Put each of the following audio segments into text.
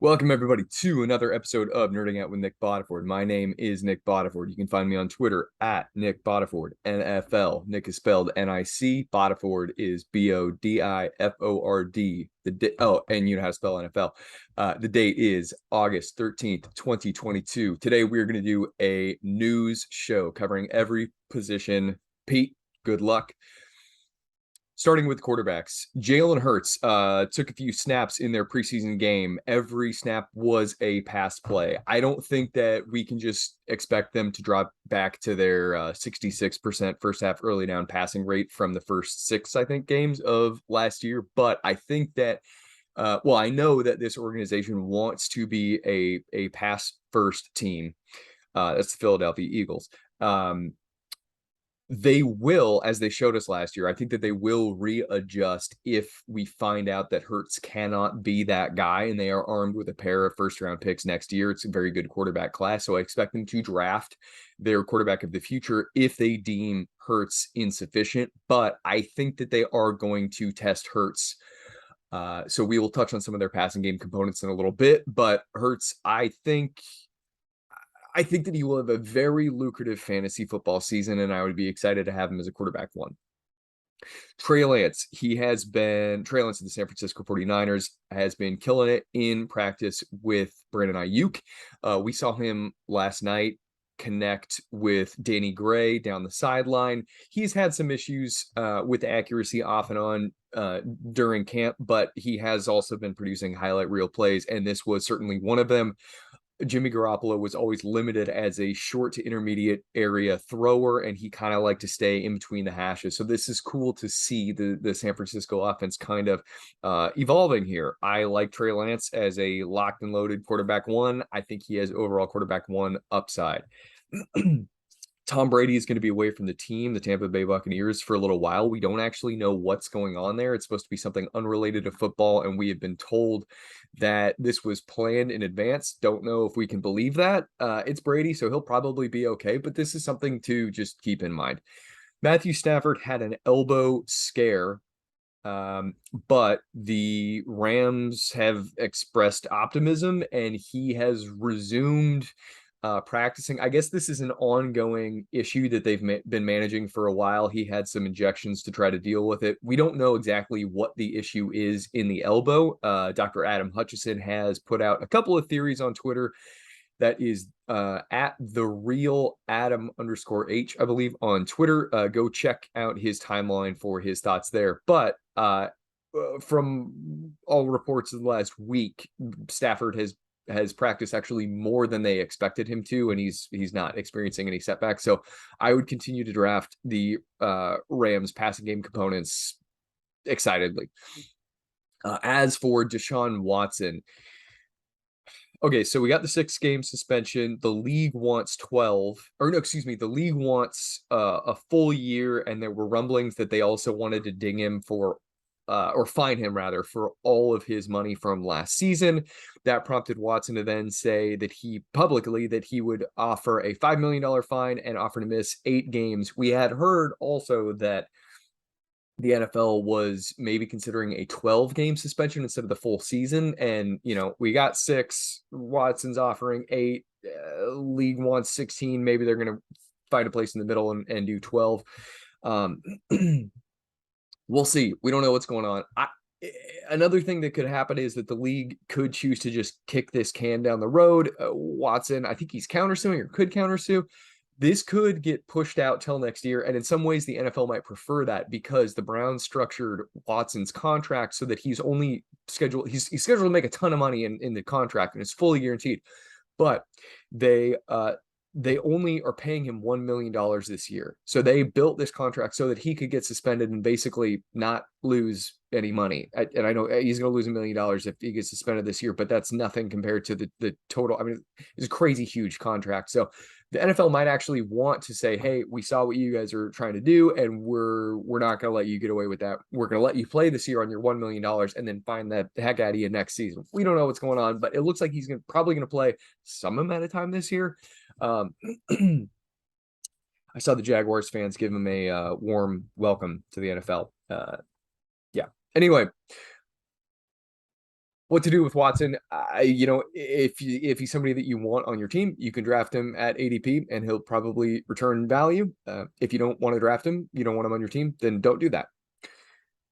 Welcome, everybody, to another episode of Nerding Out with Nic Bodiford. My name is Nic Bodiford. You can find me on Twitter at Nic Bodiford, NFL. Nick is spelled N-I-C. Bodiford is B-O-D-I-F-O-R-D. And you know how to spell NFL. The date is August 13th, 2022. Today, we're going to do a news show covering every position. Pete, good luck. Starting with quarterbacks, Jalen Hurts took a few snaps in their preseason game. Every snap was a pass play. I don't think that we can just expect them to drop back to their 66% first half early down passing rate from the first six, I think, games of last year. But I think that, I know that this organization wants to be a pass first team. That's the Philadelphia Eagles. They will, as they showed us last year, I think that they will readjust if we find out that Hurts cannot be that guy and they are armed with a pair of first-round picks next year. It's a very good quarterback class, so I expect them to draft their quarterback of the future if they deem Hurts insufficient, but I think that they are going to test Hurts. So we will touch on some of their passing game components in a little bit, but Hurts, I think that he will have a very lucrative fantasy football season, and I would be excited to have him as a quarterback one. Trey Lance of the San Francisco 49ers has been killing it in practice with Brandon Ayuk. We saw him last night connect with Danny Gray down the sideline. He's had some issues with accuracy off and on during camp, but he has also been producing highlight reel plays, and this was certainly one of them. Jimmy Garoppolo was always limited as a short to intermediate area thrower, and he kind of liked to stay in between the hashes. So this is cool to see the San Francisco offense kind of evolving here. I like Trey Lance as a locked and loaded quarterback one. I think he has overall quarterback one upside. Tom Brady is going to be away from the team, the Tampa Bay Buccaneers, for a little while. We don't actually know what's going on there. It's supposed to be something unrelated to football, and we have been told that this was planned in advance. Don't know if we can believe that. It's Brady, so he'll probably be okay, but this is something to just keep in mind. Matthew Stafford had an elbow scare, but the Rams have expressed optimism, and he has resumed practicing. I guess this is an ongoing issue that they've been managing for a while. He had some injections to try to deal with it. We don't know exactly what the issue is in the elbow. Dr. Adam Hutchison has put out a couple of theories on Twitter. That is at the real Adam_H, I believe, on Twitter. Go check out his timeline for his thoughts there. But from all reports of the last week, Stafford has practiced actually more than they expected him to, and he's not experiencing any setbacks. So I would continue to draft the Rams passing game components excitedly. As for Deshaun Watson, okay, so we got the 6-game suspension. The league wants 12, or no, excuse me, the league wants a full year, and there were rumblings that they also wanted to ding him for or fine him rather for all of his money from last season. That prompted Watson to then say that he would offer a $5 million fine and offer to miss 8 games. We had heard also that the NFL was maybe considering a 12-game suspension instead of the full season. And, we got 6, Watson's offering 8, league wants 16. Maybe they're going to find a place in the middle and do 12. We'll see. We don't know what's going on. Another thing that could happen is that the league could choose to just kick this can down the road. Watson, I think he's countersuing or could countersue. This could get pushed out till next year. And in some ways, the NFL might prefer that because the Browns structured Watson's contract so that he's scheduled to make a ton of money in the contract, and it's fully guaranteed. But they only are paying him $1 million this year. So they built this contract so that he could get suspended and basically not lose any money. And I know he's going to lose $1 million if he gets suspended this year, but that's nothing compared to the total. I mean, it's a crazy huge contract. So the NFL might actually want to say, hey, we saw what you guys are trying to do, and we're not going to let you get away with that. We're going to let you play this year on your $1 million and then find the heck out of you next season. We don't know what's going on, but it looks like he's probably going to play some amount of time this year. I saw the Jaguars fans give him a warm welcome to the NFL. Yeah. Anyway, What to do with Watson? If he's somebody that you want on your team, you can draft him at ADP, and he'll probably return value. If you don't want to draft him, you don't want him on your team, then don't do that.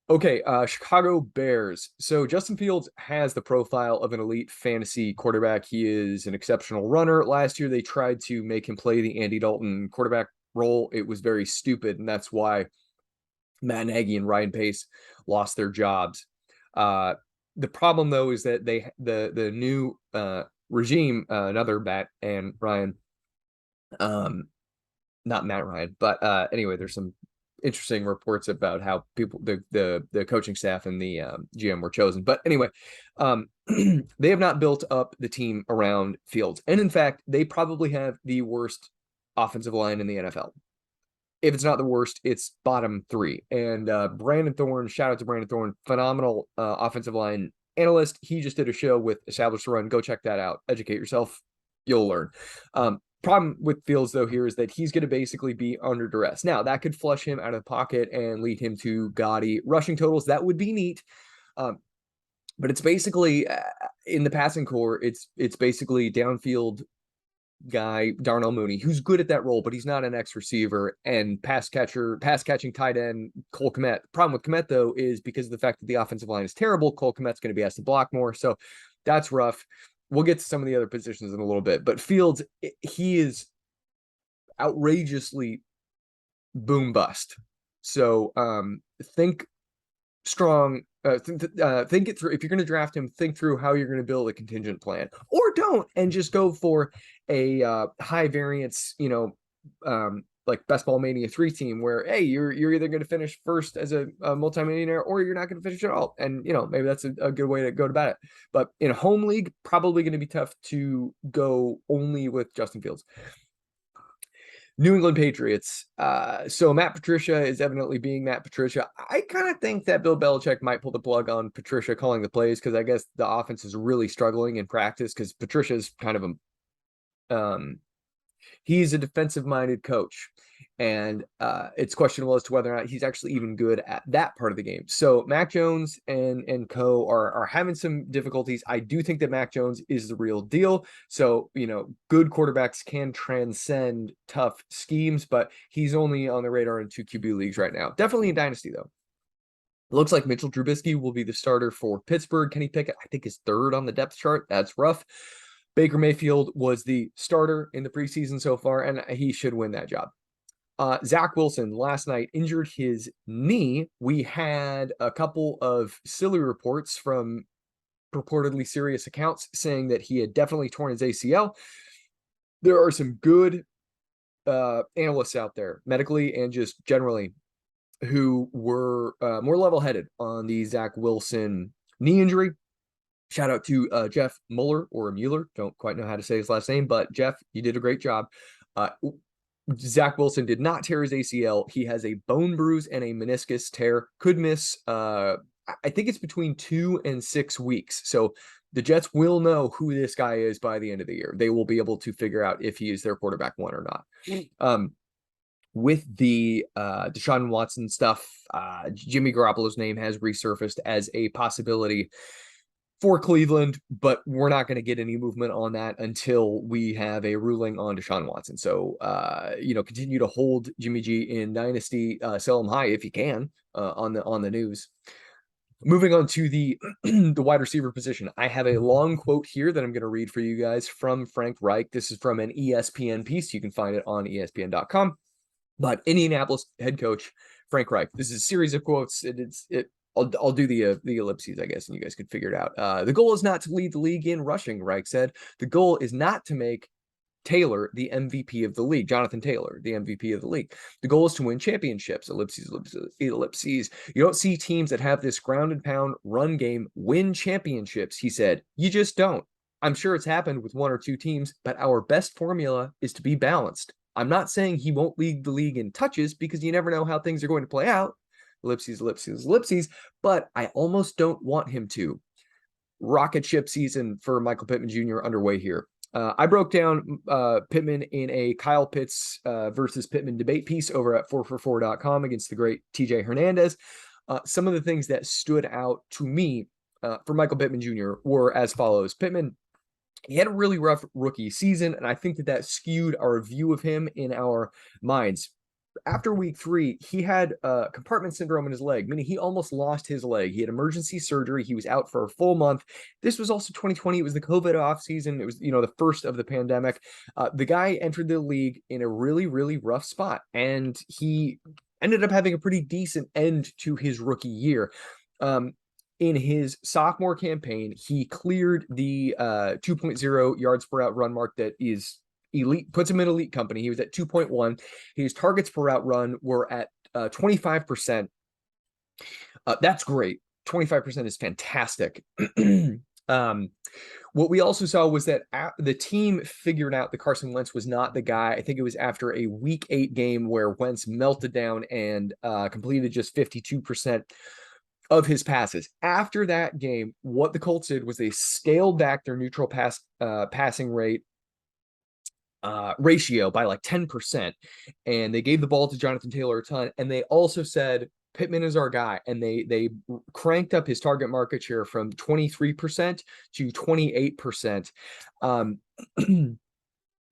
Okay, Chicago Bears. So Justin Fields has the profile of an elite fantasy quarterback. He is an exceptional runner. Last year, they tried to make him play the Andy Dalton quarterback role. It was very stupid, and that's why Matt Nagy and Ryan Pace lost their jobs. The problem, though, is that the new regime, another Matt and Ryan, not Matt Ryan, but anyway, there's some interesting reports about how the coaching staff and the GM were chosen. But anyway, they have not built up the team around Fields. And in fact, they probably have the worst offensive line in the NFL. If it's not the worst, it's bottom 3. And Brandon Thorne, shout out to Brandon Thorne, phenomenal offensive line analyst. He just did a show with Established Run. Go check that out. Educate yourself. You'll learn. Problem with Fields, though, here is that he's going to basically be under duress. Now, that could flush him out of the pocket and lead him to gaudy rushing totals. That would be neat. But it's basically, in the passing core, it's basically downfield guy Darnell Mooney, who's good at that role, but he's not an X receiver, and pass catching tight end Cole Kmet. The problem with Kmet, though, is because of the fact that the offensive line is terrible, Cole Kmet's going to be asked to block more, so that's rough. We'll get to some of the other positions in a little bit, but Fields, he is outrageously boom bust. So think strong. Think it through. If you're going to draft him, think through how you're going to build a contingent plan, or don't, and just go for a high variance, like Best Ball Mania 3 team, where hey, you're either going to finish first as a multimillionaire, or you're not going to finish at all. And maybe that's a good way to go about it. But in a home league, probably going to be tough to go only with Justin Fields. New England Patriots. So Matt Patricia is evidently being Matt Patricia. I kind of think that Bill Belichick might pull the plug on Patricia calling the plays, because I guess the offense is really struggling in practice, because Patricia's kind of he's a defensive-minded coach, and it's questionable as to whether or not he's actually even good at that part of the game. So Mac Jones and co are having some difficulties. I do think that Mac Jones is the real deal. So, good quarterbacks can transcend tough schemes, but he's only on the radar in 2 QB leagues right now. Definitely in Dynasty, though. It looks like Mitchell Trubisky will be the starter for Pittsburgh. Kenny Pickett, I think, is 3rd on the depth chart. That's rough. Baker Mayfield was the starter in the preseason so far, and he should win that job. Zach Wilson last night injured his knee. We had a couple of silly reports from purportedly serious accounts saying that he had definitely torn his ACL. There are some good analysts out there, medically and just generally, who were more level-headed on the Zach Wilson knee injury. Shout out to Jeff Mueller, don't quite know how to say his last name, but Jeff, you did a great job. Zach Wilson did not tear his ACL. He has a bone bruise and a meniscus tear. Could miss, I think it's between 2 and 6 weeks. So the Jets will know who this guy is by the end of the year. They will be able to figure out if he is their quarterback 1 or not. With the Deshaun Watson stuff, Jimmy Garoppolo's name has resurfaced as a possibility for Cleveland, but we're not going to get any movement on that until we have a ruling on Deshaun Watson. So, continue to hold Jimmy G in Dynasty, sell him high if you can on the news. Moving on to the wide receiver position, I have a long quote here that I'm going to read for you guys from Frank Reich. This is from an ESPN piece. You can find it on ESPN.com. But Indianapolis head coach Frank Reich. This is a series of quotes. I'll do the ellipses, I guess, and you guys could figure it out. The goal is not to lead the league in rushing, Reich said. The goal is not to make Taylor the MVP of the league, Jonathan Taylor, the MVP of the league. The goal is to win championships, ellipses. You don't see teams that have this ground and pound run game win championships, he said. You just don't. I'm sure it's happened with 1 or 2 teams, but our best formula is to be balanced. I'm not saying he won't lead the league in touches, because you never know how things are going to play out. Ellipses, but I almost don't want him to. Rocket ship season for Michael Pittman Jr. underway here. I broke down Pittman in a Kyle Pitts versus Pittman debate piece over at 4for4.com against the great TJ Hernandez. Some of the things that stood out to me for Michael Pittman Jr. were as follows. Pittman, he had a really rough rookie season, and I think that skewed our view of him in our minds. After week 3, he had compartment syndrome in his leg, meaning he almost lost his leg. He had emergency surgery. He was out for a full month. This was also 2020. It was the COVID offseason. It was, the first of the pandemic. The guy entered the league in a really, really rough spot, and he ended up having a pretty decent end to his rookie year. In his sophomore campaign, he cleared the 2.0 yards per out run mark that is elite, puts him in elite company. He was at 2.1. His targets per out run were at 25%. That's great. 25% is fantastic. What we also saw was that the team figured out that Carson Wentz was not the guy. I think it was after a week 8 game where Wentz melted down and completed just 52% of his passes. After that game, what the Colts did was they scaled back their neutral passing rate ratio by like 10%, and they gave the ball to Jonathan Taylor a ton, and they also said Pittman is our guy, and they cranked up his target market share from 23% to 28%.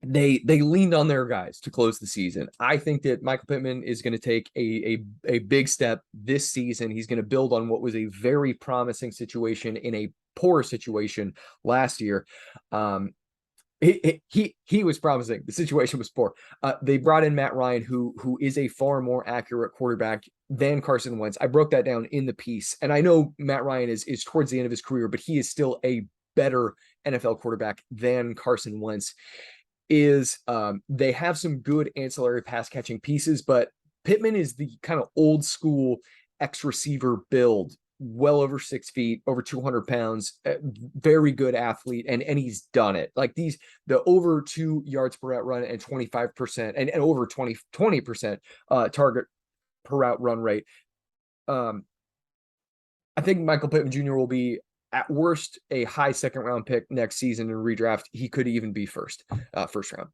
They leaned on their guys to close the season. I think that Michael Pittman is going to take a big step this season. He's going to build on what was a very promising situation in a poor situation last year. He was promising. The situation was poor. They brought in Matt Ryan, who is a far more accurate quarterback than Carson Wentz. I broke that down in the piece, and I know Matt Ryan is towards the end of his career, but he is still a better NFL quarterback than Carson Wentz is. They have some good ancillary pass catching pieces, but Pittman is the kind of old school X receiver build. Well over 6 feet, over 200 pounds, very good athlete, and he's done it. Like the over 2 yards per out run and 25% and over 20% target per route run rate. I think Michael Pittman Jr. will be at worst a high 2nd round pick next season in redraft. He could even be first round.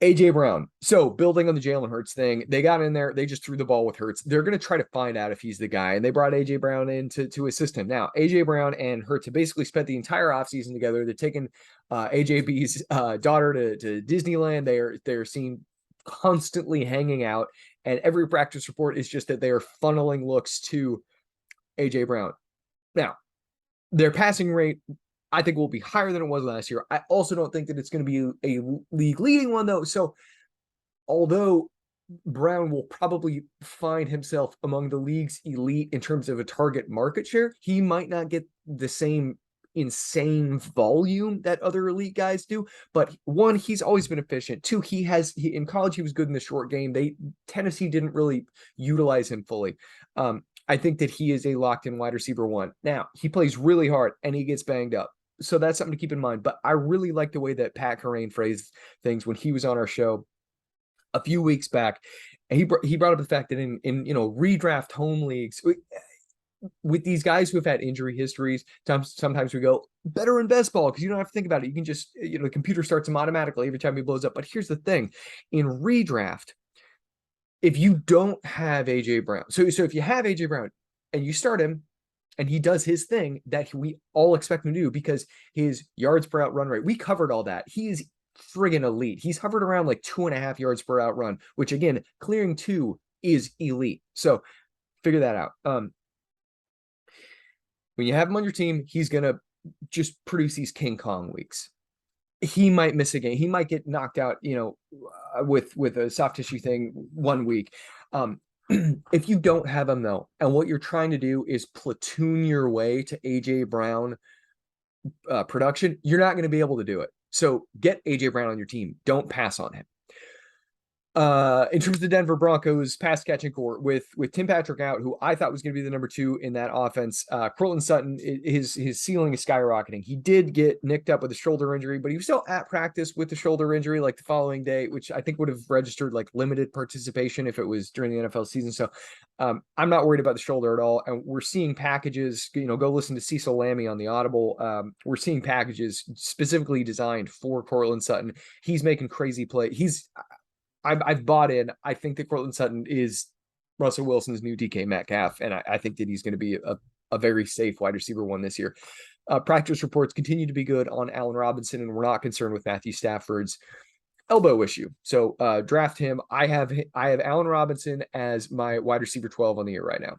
AJ Brown. So building on the Jalen Hurts thing, they got in there. They just threw the ball with Hurts. They're going to try to find out if he's the guy. And they brought AJ Brown in to assist him. Now, AJ Brown and Hurts have basically spent the entire offseason together. They're taking AJB's daughter to Disneyland. They're seen constantly hanging out. And every practice report is just that they are funneling looks to AJ Brown. Now, their passing rate, I think, will be higher than it was last year. I also don't think that it's going to be a league leading one, though. So although Brown will probably find himself among the league's elite in terms of a target market share, he might not get the same insane volume that other elite guys do. But 1, he's always been efficient. 2, in college, he was good in the short game. Tennessee didn't really utilize him fully. I think that he is a locked-in wide receiver 1. Now, he plays really hard, and he gets banged up. So that's something to keep in mind. But I really like the way that Pat Kerrane phrased things when he was on our show a few weeks back. And he brought up the fact that in redraft home leagues, with these guys who have had injury histories, sometimes we go better in best ball because you don't have to think about it. You can just, the computer starts him automatically every time he blows up. But here's the thing. In redraft, if you don't have AJ Brown, so if you have AJ Brown and you start him and he does his thing that we all expect him to do because his yards per out run rate, we covered all that. He is friggin' elite. He's hovered around like 2.5 yards per out run, which again, clearing 2 is elite. So figure that out. When you have him on your team, he's going to just produce these King Kong weeks. He might miss a game. He might get knocked out, with a soft tissue thing 1 week. If you don't have him, though, and what you're trying to do is platoon your way to AJ Brown production, you're not going to be able to do it. So get AJ Brown on your team. Don't pass on him. In terms of the Denver Broncos pass catching core with Tim Patrick out, who I thought was going to be the number 2 in that offense, Cortland Sutton, his ceiling is skyrocketing. He did get nicked up with a shoulder injury, but he was still at practice with the shoulder injury like the following day, which I think would have registered like limited participation if it was during the NFL season. So I'm not worried about the shoulder at all. And we're seeing packages, go listen to Cecil Lammy on the Audible. We're seeing packages specifically designed for Cortland Sutton. He's making crazy play. I've bought in. I think that Cortland Sutton is Russell Wilson's new DK Metcalf, and I think that he's going to be a very safe wide receiver one this year. Practice reports continue to be good on Allen Robinson, and we're not concerned with Matthew Stafford's elbow issue. So draft him. I have Allen Robinson as my wide receiver 12 on the year right now.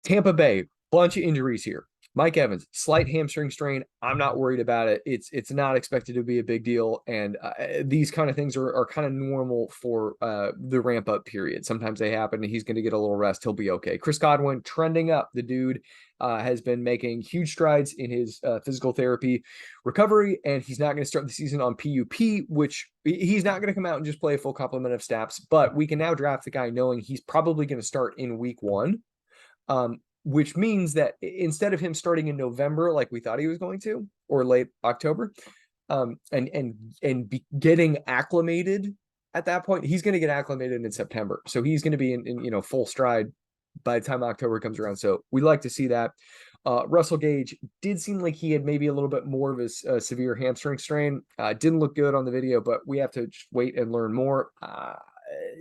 Tampa Bay, bunch of injuries here. Mike Evans, slight hamstring strain. I'm not worried about it. It's not expected to be a big deal. And these kind of things are kind of normal for the ramp up period. Sometimes they happen and he's going to get a little rest. He'll be okay. Chris Godwin trending up. The dude has been making huge strides in his physical therapy recovery, and he's not going to start the season on PUP, which he's not going to come out and just play a full complement of snaps, but we can now draft the guy knowing he's probably going to start in week 1. Which means that instead of him starting in November, like we thought he was going to, or late October, and be getting acclimated at that point, he's going to get acclimated in September. So he's going to be in full stride by the time October comes around. So we like to see that. Russell Gage did seem like he had maybe a little bit more of a severe hamstring strain. Didn't look good on the video, but we have to just wait and learn more. By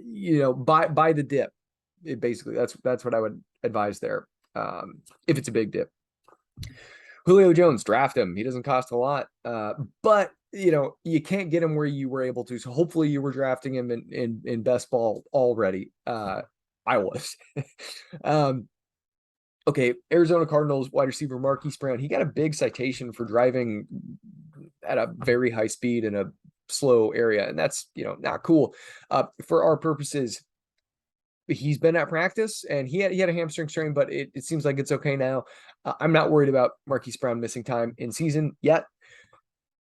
the dip. Basically, that's what I would advise there. If it's a big dip. Julio Jones, draft him. He doesn't cost a lot, but you can't get him where you were able to. So hopefully you were drafting him in best ball already. I was. Okay, Arizona Cardinals wide receiver Marquise Brown. He got a big citation for driving at a very high speed in a slow area, and that's not cool. For our purposes, he's been at practice and he had a hamstring strain, but it seems like it's okay now. I'm not worried about Marquise Brown missing time in season yet.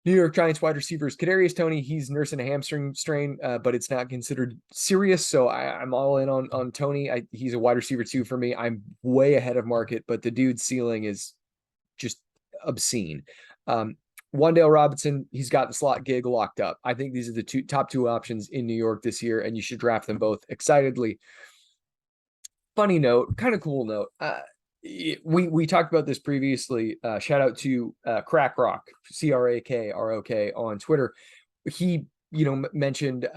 New York Giants wide receivers, Kadarius Toney, he's nursing a hamstring strain, but it's not considered serious. So I'm all in on Toney. He's a wide receiver 2 for me. I'm way ahead of market, but the dude's ceiling is just obscene. Wan'Dale Robinson, he's got the slot gig locked up. I think these are the top two options in New York this year, and you should draft them both excitedly. Funny note, kind of cool note. We talked about this previously. Shout out to Crack Rock, CRAKROK on Twitter. He mentioned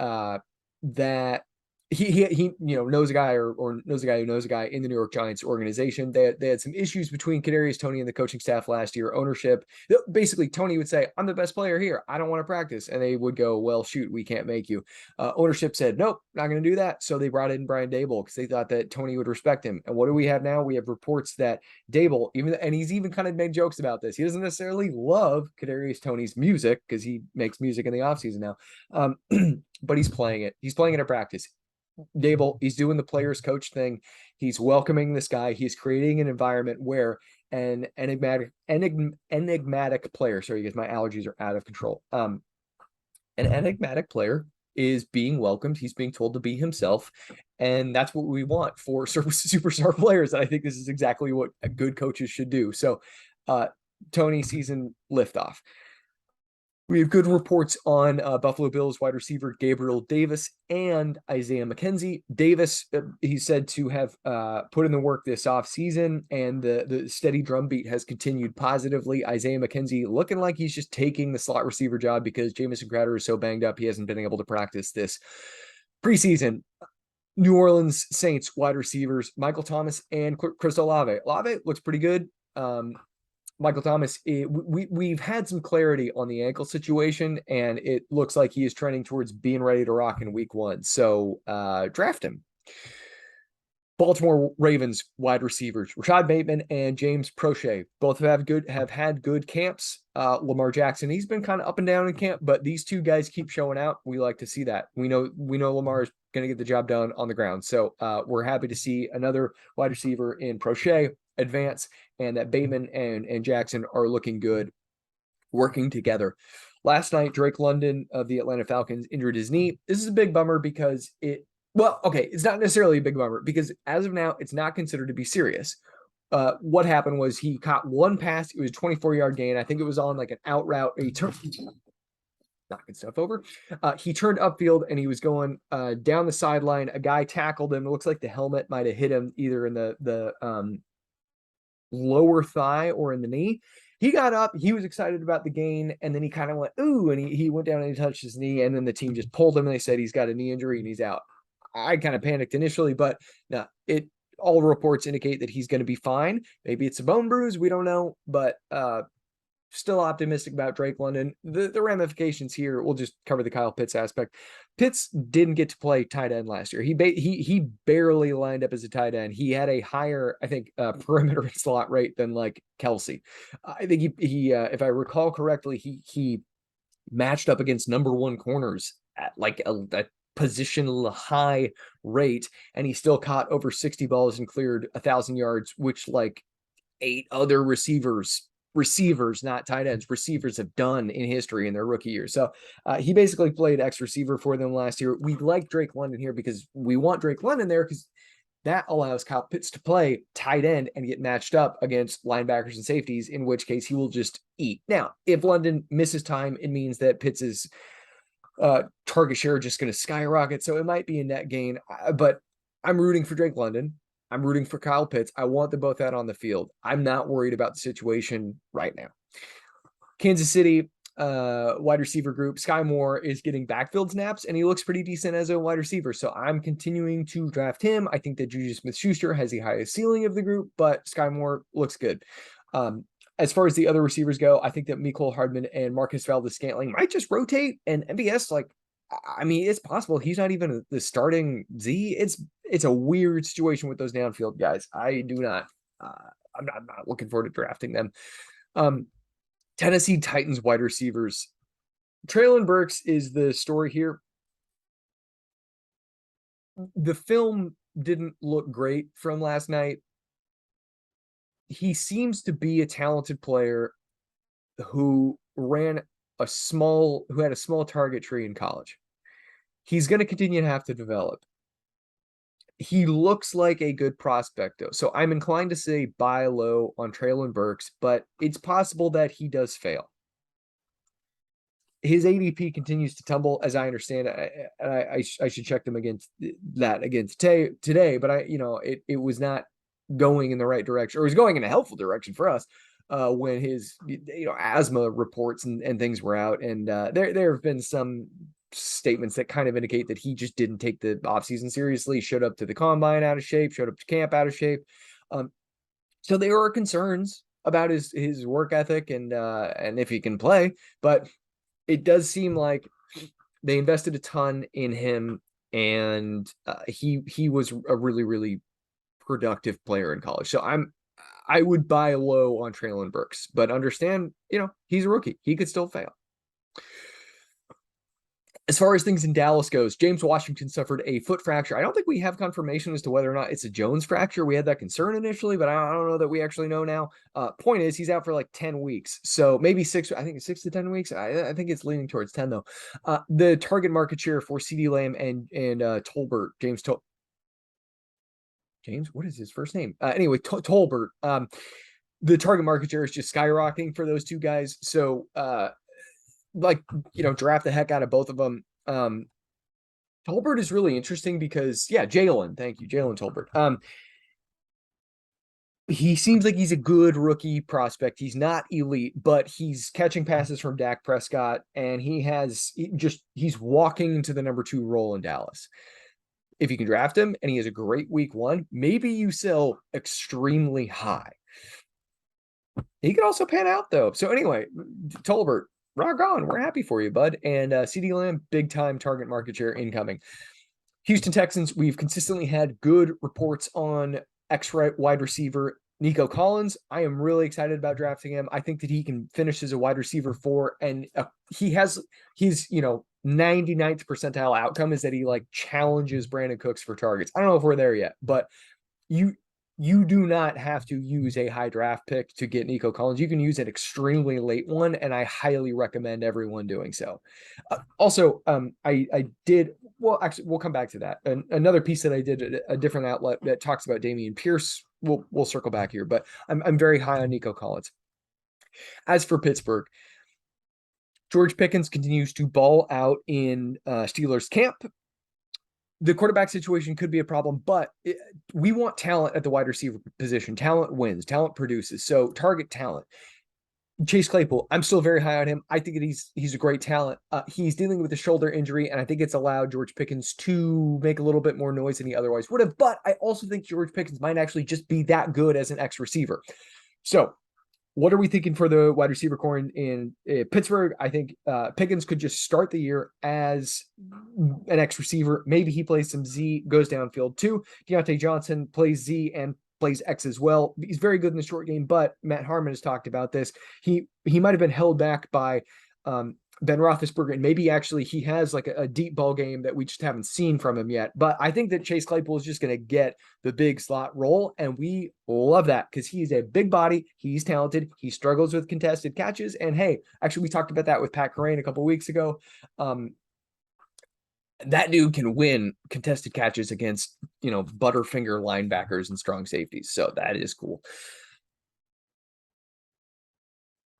that he knows a guy or knows a guy who knows a guy in the New York Giants organization. They had some issues between Kadarius Toney and the coaching staff last year. Ownership, basically, Toney would say, "I'm the best player here. I don't want to practice," and they would go, "Well, shoot, we can't make you." Ownership said, "Nope, not going to do that." So they brought in Brian Daboll because they thought that Toney would respect him. And what do we have now? We have reports that Daboll, and he's even kind of made jokes about this. He doesn't necessarily love Kadarius Toney's music because he makes music in the offseason now, but he's playing it. He's playing it at practice. Daboll, he's doing the players coach thing. He's welcoming this guy. He's creating an environment where an enigmatic player, sorry, because my allergies are out of control. An enigmatic player is being welcomed. He's being told to be himself. And that's what we want for superstar players. And I think this is exactly what good coaches should do. So Toney season liftoff. We have good reports on Buffalo Bills wide receiver Gabriel Davis and Isaiah McKenzie. Davis, he's said to have put in the work this offseason, and the steady drumbeat has continued positively. Isaiah McKenzie looking like he's just taking the slot receiver job because Jamison Crowder is so banged up he hasn't been able to practice this preseason. New Orleans Saints wide receivers Michael Thomas and Chris Olave. Olave looks pretty good. Michael Thomas, we've had some clarity on the ankle situation, and it looks like he is trending towards being ready to rock in week 1. So draft him. Baltimore Ravens wide receivers Rashad Bateman and James Prochet both have had good camps. Lamar Jackson, he's been kind of up and down in camp, but these two guys keep showing out. We like to see that. We know Lamar is going to get the job done on the ground. So we're happy to see another wide receiver in Prochet advance, and that Bateman and Jackson are looking good working together. Last night, Drake London of the Atlanta Falcons injured his knee. This is a big bummer because it's not necessarily a big bummer because as of now, it's not considered to be serious. What happened was he caught one pass. It was a 24-yard gain. I think it was on like an out route. He turned knocking stuff over. He turned upfield and he was going down the sideline. A guy tackled him. It looks like the helmet might have hit him either in the lower thigh or in the knee. He got up, he was excited about the gain, and then he kind of went, ooh, and he went down and he touched his knee, and then the team just pulled him and they said he's got a knee injury and he's out. I kind of panicked initially, but no, all reports indicate that he's going to be fine. Maybe it's a bone bruise. We don't know, but still optimistic about Drake London. The ramifications here, we'll just cover the Kyle Pitts aspect. Pitts didn't get to play tight end last year. He barely lined up as a tight end. He had a higher, I think, perimeter slot rate than like Kelsey. I think he if I recall correctly, he matched up against number one corners at like a position high rate, and he still caught over 60 balls and cleared 1,000 yards, which like 8 other receivers, not tight ends, receivers have done in history in their rookie year. So he basically played X receiver for them last year. We like Drake London here because we want Drake London there because that allows Kyle Pitts to play tight end and get matched up against linebackers and safeties, in which case he will just eat. Now, if London misses time, it means that Pitts's target share just going to skyrocket. So it might be a net gain, but I'm rooting for Drake London. I'm rooting for Kyle Pitts. I want them both out on the field. I'm not worried about the situation right now. Kansas City wide receiver group, Sky Moore is getting backfield snaps, and he looks pretty decent as a wide receiver. So I'm continuing to draft him. I think that Juju Smith-Schuster has the highest ceiling of the group, but Sky Moore looks good. As far as the other receivers go, I think that Mecole Hardman and Marcus Valdes-Scantling might just rotate, and MVS, like, I mean, it's possible he's not even the starting Z. It's a weird situation with those downfield guys. I'm not looking forward to drafting them. Tennessee Titans wide receivers. Treylon Burks is the story here. The film didn't look great from last night. He seems to be a talented player who had a small target tree in college. He's going to continue to have to develop. He looks like a good prospect, though. So I'm inclined to say buy low on Treylon Burks, but it's possible that he does fail. His ADP continues to tumble, as I understand it. I should check them against today, but it was not going in the right direction, or it was going in a helpful direction for us when his asthma reports and things were out. And there have been some statements that kind of indicate that he just didn't take the offseason seriously, showed up to the combine out of shape, showed up to camp out of shape. So there are concerns about his work ethic and if he can play, but it does seem like they invested a ton in him, and he was a really, really productive player in college. So I would buy low on Treylon Burks, but understand, he's a rookie. He could still fail. As far as things in Dallas goes, James Washington suffered a foot fracture. I don't think we have confirmation as to whether or not it's a Jones fracture. We had that concern initially, but I don't know that we actually know now. Point is, he's out for like 10 weeks. So maybe 6 to 10 weeks. I think it's leaning towards 10, though. The target market share for CeeDee Lamb and Tolbert, James, what is his first name? Anyway, Tolbert. The target market share is just skyrocketing for those two guys. So, draft the heck out of both of them. Tolbert is really interesting because, Jalen, thank you, Jalen Tolbert. He seems like he's a good rookie prospect. He's not elite, but he's catching passes from Dak Prescott, and he's walking into the number 2 role in Dallas. If you can draft him and he has a great week 1, maybe you sell extremely high. He could also pan out, though. So anyway, Tolbert, rock on. We're happy for you, bud. And CeeDee Lamb, big time target market share incoming. Houston Texans, we've consistently had good reports on wide receiver Nico Collins. I am really excited about drafting him. I think that he can finish as a wide receiver 4, and his 99th percentile outcome is that he challenges Brandon Cooks for targets. I don't know if we're there yet, but you do not have to use a high draft pick to get Nico Collins. You can use an extremely late one, and I highly recommend everyone doing so. I did, well, actually, we'll come back to that. Another piece that I did at a different outlet that talks about Dameon Pierce, we'll circle back here, but I'm very high on Nico Collins. As for Pittsburgh, George Pickens continues to ball out in Steelers camp. The quarterback situation could be a problem, but we want talent at the wide receiver position. Talent wins. Talent produces. So target talent. Chase Claypool, I'm still very high on him. I think that he's a great talent. He's dealing with a shoulder injury, and I think it's allowed George Pickens to make a little bit more noise than he otherwise would have. But I also think George Pickens might actually just be that good as an X receiver. So what are we thinking for the wide receiver core in Pittsburgh? I think Pickens could just start the year as an X receiver. Maybe he plays some Z, goes downfield too. Deontay Johnson plays Z and plays X as well. He's very good in the short game, but Matt Harmon has talked about this. He might have been held back by Ben Roethlisberger, and maybe actually he has like a deep ball game that we just haven't seen from him yet. But I think that Chase Claypool is just going to get the big slot role, and we love that because he's a big body, he's talented, he struggles with contested catches, and hey, actually we talked about that with Pat Kerrane a couple weeks ago. That dude can win contested catches against, butterfinger linebackers and strong safeties. So that is cool.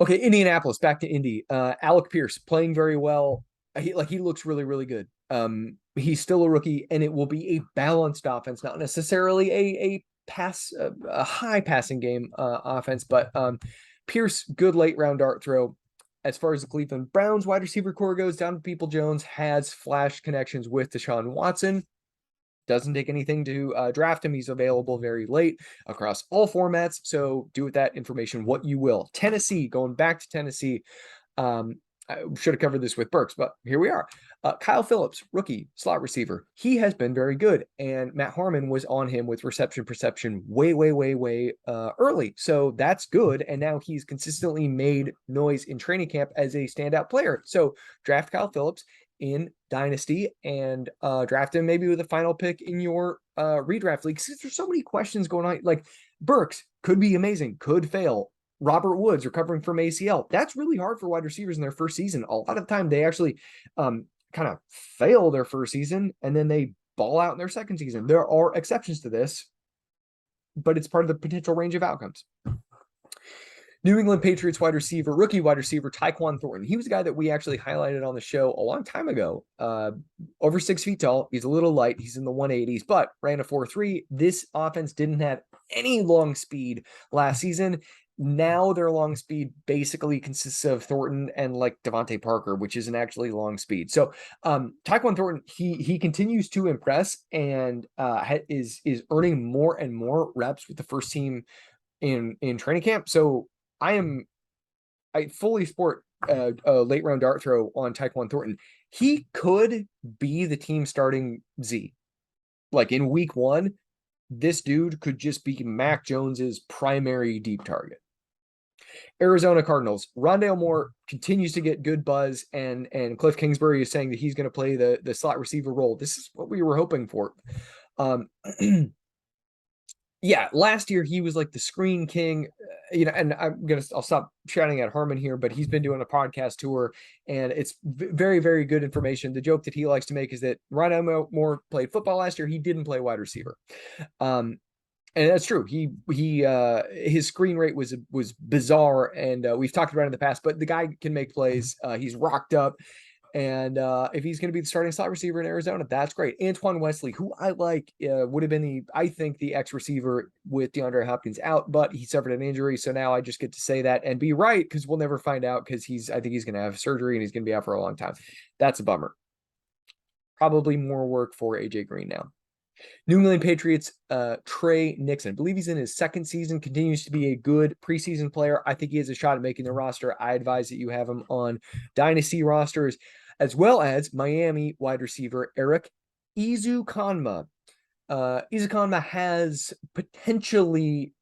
Okay, Indianapolis, back to Indy. Alec Pierce playing very well. He looks really, really good. He's still a rookie, and it will be a balanced offense, not necessarily a high passing game offense, but Pierce, good late round dart throw. As far as the Cleveland Browns wide receiver core goes, Donovan Peoples-Jones has flash connections with Deshaun Watson. Doesn't take anything to draft him. He's available very late across all formats. So do with that information what you will. Tennessee, going back to Tennessee. I should have covered this with Burks, but here we are. Kyle Phillips, rookie slot receiver. He has been very good, and Matt Harmon was on him with reception perception way early. So that's good, and now he's consistently made noise in training camp as a standout player. So draft Kyle Phillips in Dynasty and draft him maybe with a final pick in your redraft league. Because there's so many questions going on. Like Burks could be amazing, could fail. Robert Woods recovering from ACL. That's really hard for wide receivers in their first season. A lot of the time they actually kind of fail their first season and then they ball out in their second season. There are exceptions to this, but it's part of the potential range of outcomes. New England Patriots rookie wide receiver, Tyquan Thornton. He was a guy that we actually highlighted on the show a long time ago. Over 6 feet tall. He's a little light. He's in the 180s, but ran a 4.3. This offense didn't have any long speed last season. Now their long speed basically consists of Thornton and like Devontae Parker, which isn't actually long speed. So Tyquan Thornton, he continues to impress and is earning more and more reps with the first team in training camp. So I fully support a late round dart throw on Tyquan Thornton. He could be the team starting Z. Like in week 1, this dude could just be Mac Jones's primary deep target. Arizona Cardinals, Rondale Moore continues to get good buzz, and Cliff Kingsbury is saying that he's going to play the slot receiver role. This is what we were hoping for. Yeah, last year he was like the screen king, and I'll stop shouting at Harmon here, but he's been doing a podcast tour and it's very, very good information. The joke that he likes to make is that Rondale Moore played football last year. He didn't play wide receiver. And that's true. His screen rate was bizarre, and we've talked about it in the past, but the guy can make plays. He's rocked up. And if he's going to be the starting slot receiver in Arizona, that's great. Antoine Wesley, who I like, would have been the X receiver with DeAndre Hopkins out, but he suffered an injury. So now I just get to say that and be right, because we'll never find out, because I think he's going to have surgery and he's going to be out for a long time. That's a bummer. Probably more work for AJ Green now. New England Patriots, Trey Nixon. I believe he's in his second season, continues to be a good preseason player. I think he has a shot at making the roster. I advise that you have him on dynasty rosters, as well as Miami wide receiver Eric Ezukanma. Ezukanma has potentially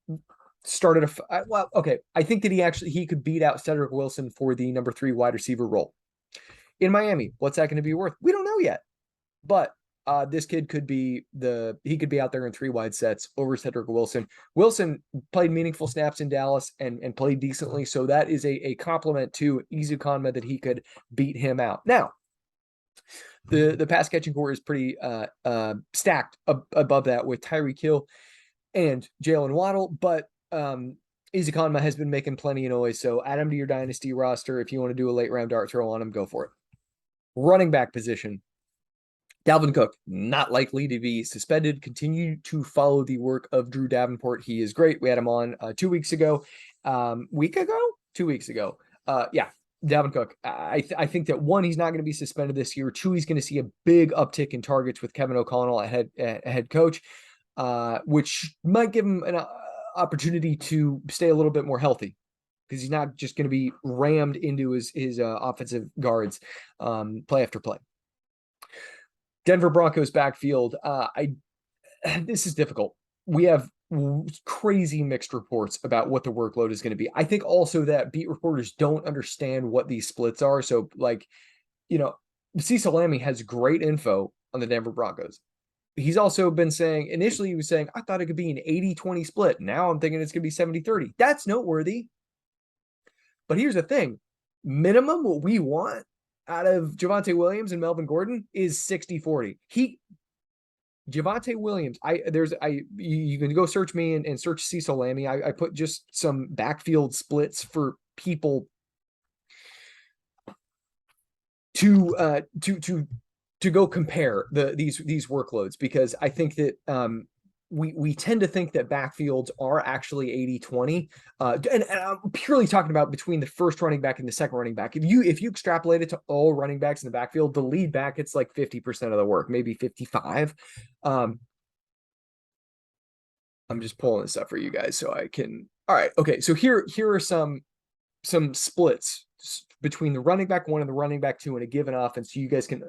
started I think that he could beat out Cedric Wilson for the number 3 wide receiver role in Miami. What's that going to be worth? We don't know yet, but this kid could be out there in 3 wide sets over Cedric Wilson. Wilson played meaningful snaps in Dallas and played decently. So that is a compliment to Ezukanma that he could beat him out. Now, the pass catching core is pretty stacked above that with Tyreek Hill and Jalen Waddle, but Ezukanma has been making plenty of noise. So add him to your dynasty roster. If you want to do a late round dart throw on him, go for it. Running back position. Dalvin Cook, not likely to be suspended. Continue to follow the work of Drew Davenport. He is great. We had him on 2 weeks ago. Week ago? 2 weeks ago. Yeah, Dalvin Cook. I think that one, he's not going to be suspended this year. Two, he's going to see a big uptick in targets with Kevin O'Connell at head coach, which might give him an opportunity to stay a little bit more healthy, because he's not just going to be rammed into his offensive guards play after play. Denver Broncos backfield. This is difficult. We have crazy mixed reports about what the workload is going to be. I think also that beat reporters don't understand what these splits are. So, like, Cecil Lammey has great info on the Denver Broncos. He's also been saying, initially he was saying, I thought it could be an 80-20 split. Now I'm thinking it's going to be 70-30. That's noteworthy. But here's the thing. Minimum what we want out of Javonte Williams and Melvin Gordon is 60-40. Javonte Williams, you can go search me and search Cecil Lammey. I put just some backfield splits for people to go compare these workloads, because I think that we tend to think that backfields are actually 80-20. And I'm purely talking about between the first running back and the second running back. If you extrapolate it to all running backs in the backfield, the lead back, it's like 50% of the work, maybe 55. I'm just pulling this up for you guys so I can. All right. Okay. So here are some splits between the running back one and the running back two in a given offense, so you guys can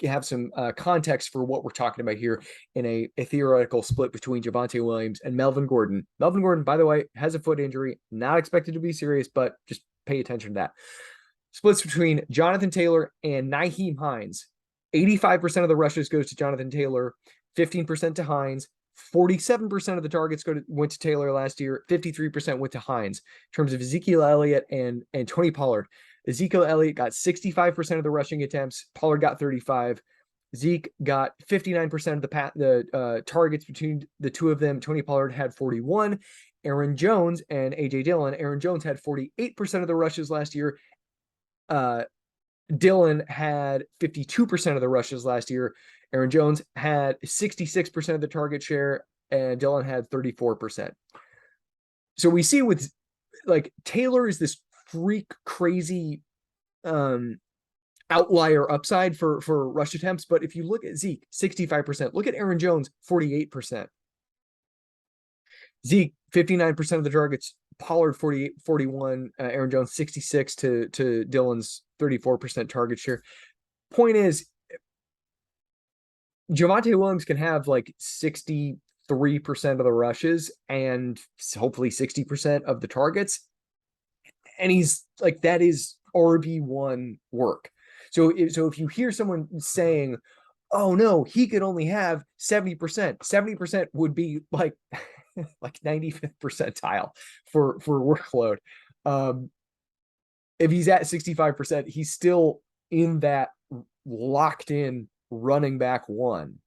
have some context for what we're talking about here in a theoretical split between Javonte Williams and Melvin Gordon. Melvin Gordon, by the way, has a foot injury, not expected to be serious, but just pay attention to that. Splits between Jonathan Taylor and Nyheim Hines. 85% of the rushes goes to Jonathan Taylor, 15% to Hines. 47% of the targets went to Taylor last year. 53% went to Hines. In terms of Ezekiel Elliott and Tony Pollard, Ezekiel Elliott got 65% of the rushing attempts. Pollard got 35. Zeke got 59% of the targets between the two of them. Tony Pollard had 41. Aaron Jones and A.J. Dillon. Aaron Jones had 48% of the rushes last year. Dillon had 52% of the rushes last year. Aaron Jones had 66% of the target share, and Dillon had 34%. So we see with, like, Taylor is this freak crazy outlier upside for rush attempts. But if you look at Zeke, 65%, look at Aaron Jones, 48%. Zeke, 59% of the targets, Pollard 48, 41, Aaron Jones 66 to Dillon's 34% target share. Point is, Javonte Williams can have like 63% of the rushes and hopefully 60% of the targets. And he's like, that is RB1 work. So if you hear someone saying, oh no, he could only have 70% would be like 95th percentile for workload. If he's at 65%, he's still in that locked in running back one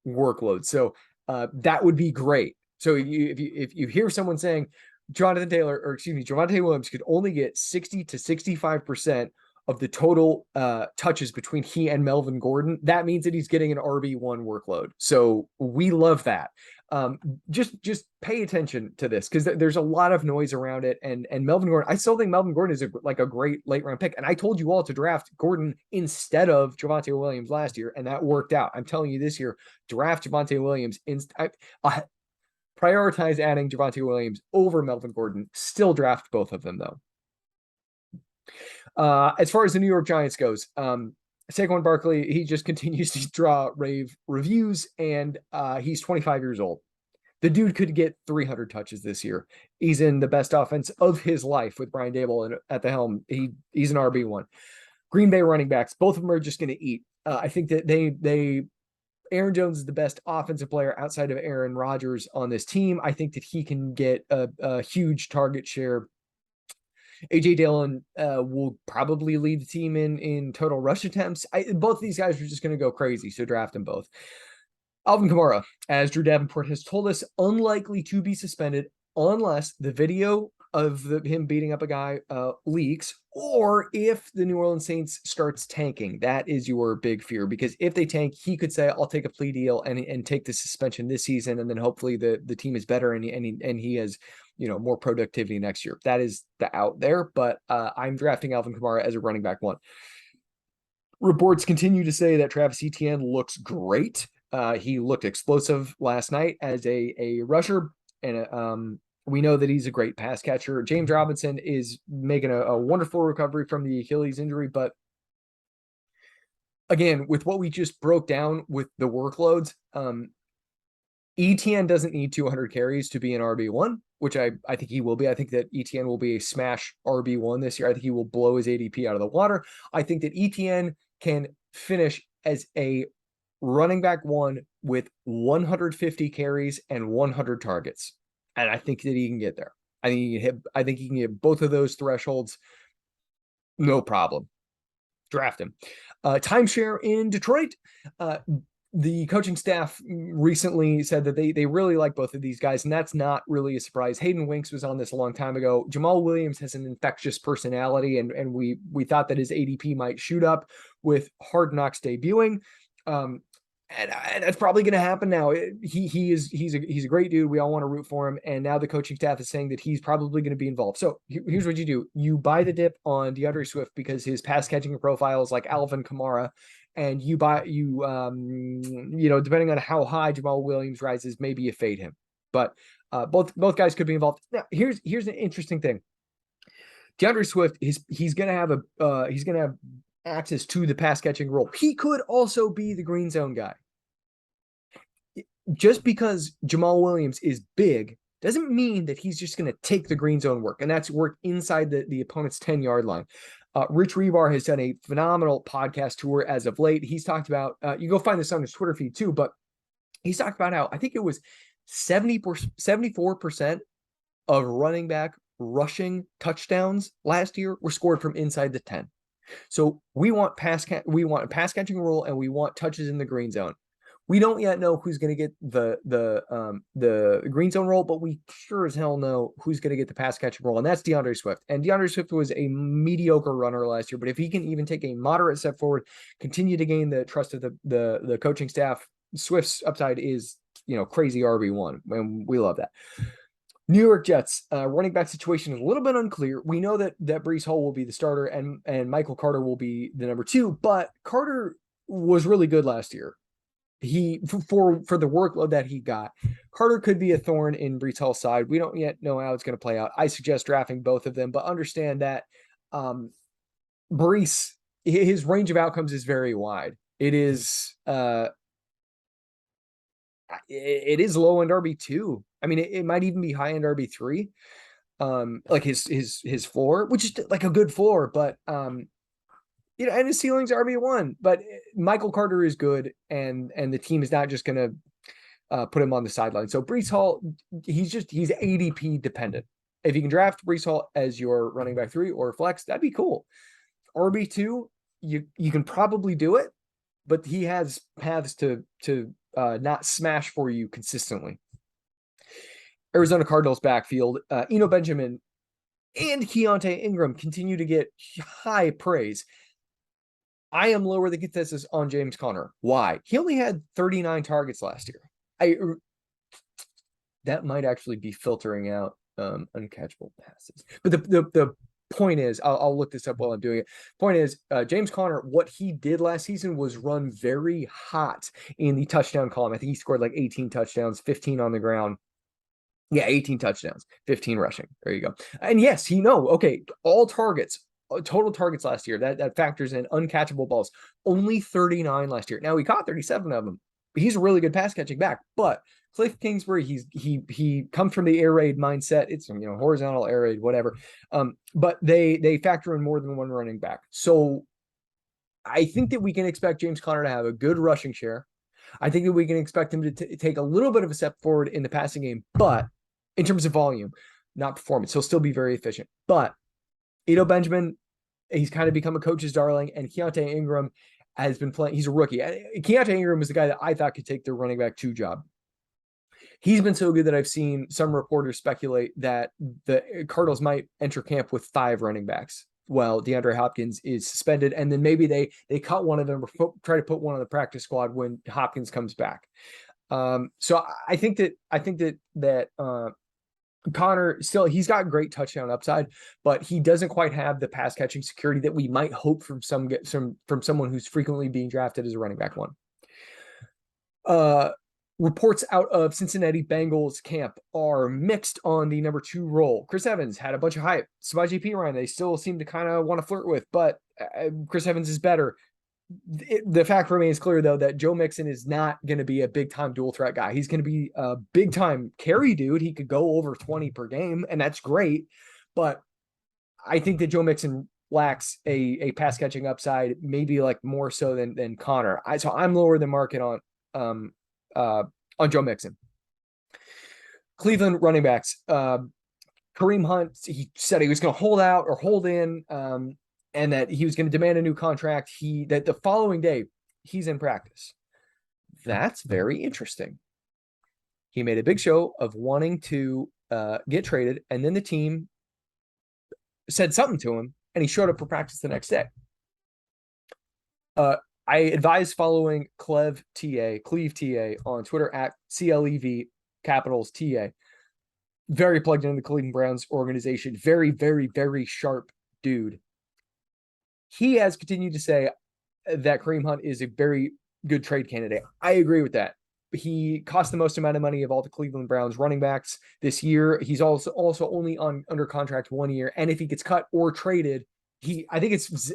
workload. So that would be great. So if you hear someone saying Javonte Williams could only get 60 to 65% of the total touches between he and Melvin Gordon, that means that he's getting an RB1 workload. So we love that. Just pay attention to this, because there's a lot of noise around it. And Melvin Gordon, I still think Melvin Gordon is a great late round pick. And I told you all to draft Gordon instead of Javonte Williams last year, and that worked out. I'm telling you this year, draft Javonte Williams. Prioritize adding Javonte Williams over Melvin Gordon. Still draft both of them, though. As far as the New York Giants goes, Saquon Barkley, he just continues to draw rave reviews, and he's 25 years old. The dude could get 300 touches this year. He's in the best offense of his life with Brian Daboll at the helm. He's an RB1. Green Bay running backs, both of them are just going to eat. I think that Aaron Jones is the best offensive player outside of Aaron Rodgers on this team. I think that he can get a huge target share. A.J. Dillon will probably lead the team in total rush attempts. Both of these guys are just going to go crazy, so draft them both. Alvin Kamara, as Drew Davenport has told us, unlikely to be suspended unless the video of him beating up a guy leaks, or if the New Orleans Saints starts tanking. That is your big fear, because if they tank, he could say, I'll take a plea deal and take the suspension this season, and then hopefully the team is better and he has more productivity next year. That is the out there, but I'm drafting Alvin Kamara as a running back 1. Reports continue to say that Travis Etienne looks great. He looked explosive last night as a rusher, and we know that he's a great pass catcher. James Robinson is making a wonderful recovery from the Achilles injury, but again, with what we just broke down with the workloads, Etienne doesn't need 200 carries to be an RB1, which I think he will be. I think that Etienne will be a smash RB1 this year. I think he will blow his ADP out of the water. I think that Etienne can finish as a running back 1 with 150 carries and 100 targets. And I think that he can get there. I think he can hit both of those thresholds. No problem. Draft him. Timeshare in Detroit. The coaching staff recently said that they really like both of these guys, and that's not really a surprise. Hayden Winks was on this a long time ago. Jamal Williams has an infectious personality, and we thought that his ADP might shoot up with Hard Knocks debuting. And that's probably going to happen now. He's a great dude. We all want to root for him. And now the coaching staff is saying that he's probably going to be involved. So here's what you do. You buy the dip on DeAndre Swift because his pass catching profile is like Alvin Kamara. And depending on how high Jamal Williams rises, maybe you fade him. But both guys could be involved. Now, here's an interesting thing. DeAndre Swift he's going to have access to the pass catching role. He could also be the green zone guy. Just because Jamal Williams is big doesn't mean that he's just going to take the green zone work, and that's work inside the opponent's 10-yard line. Rich Rebar has done a phenomenal podcast tour as of late. He's talked about, you go find this on his Twitter feed too, but he's talked about how I think it was 74% of running back rushing touchdowns last year were scored from inside the 10. So we want a pass catching role, and we want touches in the green zone. We don't yet know who's going to get the green zone role, but we sure as hell know who's going to get the pass catching role, and that's DeAndre Swift. And DeAndre Swift was a mediocre runner last year, but if he can even take a moderate step forward, continue to gain the trust of the coaching staff, Swift's upside is crazy RB1, and we love that. New York Jets running back situation is a little bit unclear. We know that Breece Hall will be the starter and Michael Carter will be the number 2, but Carter was really good last year. He for the workload that he got, Carter could be a thorn in Breece Hall's side. We don't yet know how it's going to play out. I suggest drafting both of them, but understand that Breece, his range of outcomes is very wide. It is low end RB2. I mean, it might even be high end RB3. Like his floor, which is like a good floor, but and his ceiling's RB1. But Michael Carter is good, and the team is not just going to put him on the sideline. So Breece Hall, he's ADP dependent. If you can draft Breece Hall as your running back 3 or flex, that'd be cool. RB2, you can probably do it, but he has paths to not smash for you consistently. Arizona Cardinals backfield, Eno Benjamin and Keontae Ingram continue to get high praise. I am lower than consensus on James Conner. Why? He only had 39 targets last year. That might actually be filtering out uncatchable passes. But the point is, I'll look this up while I'm doing it. Point is, James Conner, what he did last season was run very hot in the touchdown column. I think he scored like 18 touchdowns, 15 on the ground. Yeah, 18 touchdowns, 15 rushing. There you go. And yes, all targets, total targets last year, that factors in uncatchable balls. Only 39 last year. Now, he caught 37 of them. But he's a really good pass catching back. But Cliff Kingsbury, he comes from the air raid mindset. It's horizontal air raid, whatever. But they factor in more than one running back. So I think that we can expect James Conner to have a good rushing share. I think that we can expect him to take a little bit of a step forward in the passing game, but in terms of volume, not performance. He'll still be very efficient. But Eno Benjamin, he's kind of become a coach's darling, and Keontae Ingram has been playing. He's a rookie. Keontae Ingram is the guy that I thought could take the running back 2 job. He's been so good that I've seen some reporters speculate that the Cardinals might enter camp with 5 running backs. Well, DeAndre Hopkins is suspended, and then maybe they cut one of them or try to put one on the practice squad when Hopkins comes back. So I think that Connor still, he's got great touchdown upside, but he doesn't quite have the pass catching security that we might hope from from someone who's frequently being drafted as a running back one. Reports out of Cincinnati Bengals camp are mixed on the number 2 role. Chris Evans had a bunch of hype. Samaje Perine, they still seem to kind of want to flirt with, but Chris Evans is better. The fact remains clear, though, that Joe Mixon is not going to be a big-time dual threat guy. He's going to be a big-time carry dude. He could go over 20 per game, and that's great. But I think that Joe Mixon lacks a pass catching upside, maybe like more so than Connor. So I'm lower than market um, on Joe Mixon. Cleveland running backs. Kareem Hunt, he said he was going to hold out or hold in, and that he was going to demand a new contract. That the following day, he's in practice. That's very interesting. He made a big show of wanting to get traded, and then the team said something to him, and he showed up for practice the next day. I advise following Cleve TA on Twitter at CLEV capitals TA. Very plugged into the Cleveland Browns organization. Very, very, very sharp dude. He has continued to say that Kareem Hunt is a very good trade candidate. I agree with that. He cost the most amount of money of all the Cleveland Browns running backs this year. He's also only under contract 1 year. And if he gets cut or traded, I think it's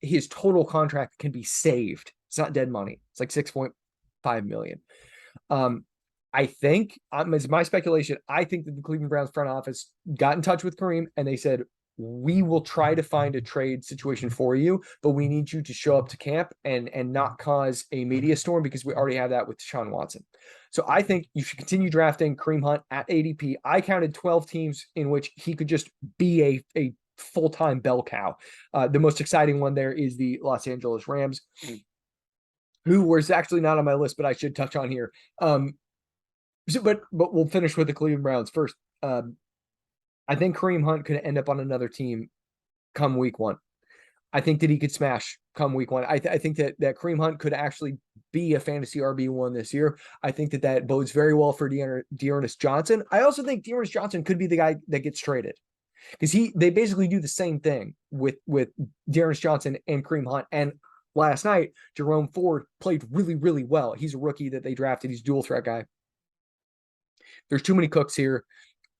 his total contract can be saved. It's not dead money. It's like 6.5 million. I think, it's my speculation, I think that the Cleveland Browns front office got in touch with Kareem and they said, we will try to find a trade situation for you, but we need you to show up to camp and not cause a media storm because we already have that with Deshaun Watson. So I think you should continue drafting Kareem Hunt at ADP. I counted 12 teams in which he could just be a full-time bell cow. The most exciting one there is the Los Angeles Rams, who was actually not on my list, but I should touch on here. But we'll finish with the Cleveland Browns first. I think Kareem Hunt could end up on another team come week 1. I think that he could smash come week 1. I think that Kareem Hunt could actually be a fantasy RB1 this year. I think that bodes very well for Dearness Johnson. I also think Dearness Johnson could be the guy that gets traded because they basically do the same thing with Dearness Johnson and Kareem Hunt. And last night, Jerome Ford played really, really well. He's a rookie that they drafted. He's a dual threat guy. There's too many cooks here.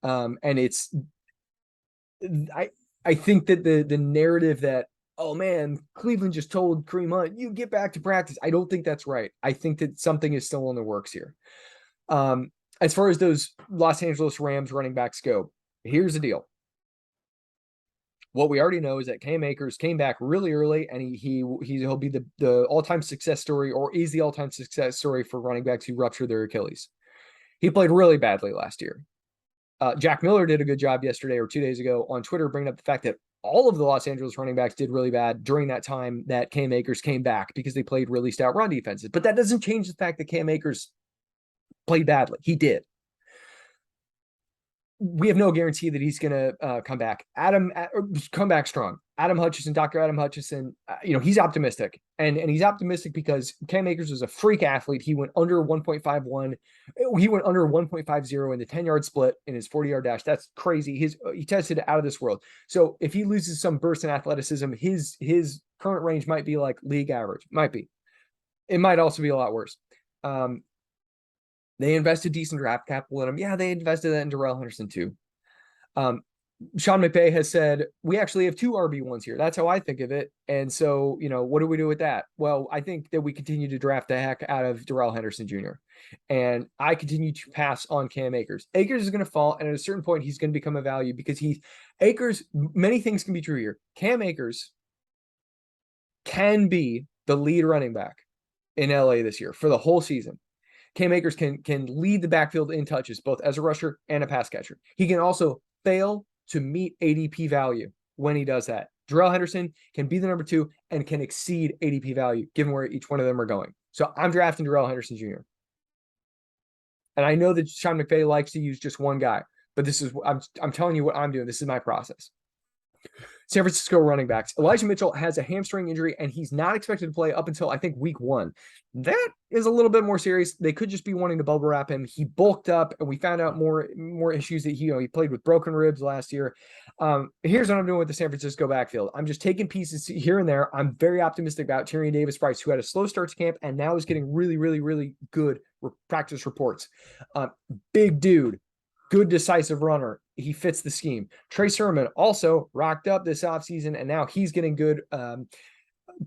And I think that the narrative that, oh man, Cleveland just told Kareem Hunt, you get back to practice. I don't think that's right. I think that something is still in the works here. As far as those Los Angeles Rams running backs go, here's the deal. What we already know is that Cam Akers came back really early, and he'll be the all-time success story, or is the all-time success story for running backs who rupture their Achilles. He played really badly last year. Jack Miller did a good job yesterday or 2 days ago on Twitter, bringing up the fact that all of the Los Angeles running backs did really bad during that time that Cam Akers came back because they played really stout run defenses. But that doesn't change the fact that Cam Akers played badly. He did. We have no guarantee that he's going to come back. Come back strong. Dr. Adam Hutchinson, he's optimistic. And he's optimistic because Cam Akers was a freak athlete. He went under 1.51. He went under 1.50 in the 10-yard split in his 40-yard dash. That's crazy. He tested out of this world. So if he loses some burst in athleticism, his current range might be like league average. Might be. It might also be a lot worse. They invested decent draft capital in him. Yeah, they invested that in Darrell Henderson too. Sean McVay has said, we actually have 2 RB1s here. That's how I think of it. And so, what do we do with that? Well, I think that we continue to draft the heck out of Darrell Henderson Jr. And I continue to pass on Cam Akers. Akers is going to fall, and at a certain point, he's going to become a value because many things can be true here. Cam Akers can be the lead running back in LA this year for the whole season. Cam Akers can lead the backfield in touches, both as a rusher and a pass catcher. He can also fail to meet ADP value when he does that. Darrell Henderson can be the number 2 and can exceed ADP value given where each one of them are going. So I'm drafting Darrell Henderson Jr. And I know that Sean McVay likes to use just one guy, but I'm telling you what I'm doing. This is my process. San Francisco running backs. Elijah Mitchell has a hamstring injury, and he's not expected to play up until, I think, week 1. That is a little bit more serious. They could just be wanting to bubble wrap him. He bulked up, and we found out more issues that he played with broken ribs last year. Here's what I'm doing with the San Francisco backfield. I'm just taking pieces here and there. I'm very optimistic about Tyrion Davis-Price, who had a slow start to camp and now is getting really, really, really good practice reports. Big dude. Good decisive runner. He fits the scheme. Trey Sermon also rocked up this offseason, and now he's getting good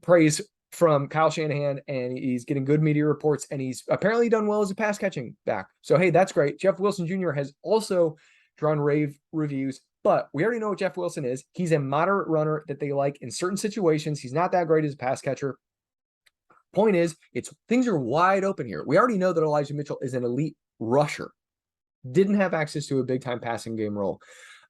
praise from Kyle Shanahan, and he's getting good media reports, and he's apparently done well as a pass catching back. So, hey, that's great. Jeff Wilson Jr. has also drawn rave reviews, but we already know what Jeff Wilson is. He's a moderate runner that they like in certain situations. He's not that great as a pass catcher. Point is, things are wide open here. We already know that Elijah Mitchell is an elite rusher. Didn't have access to a big-time passing game role.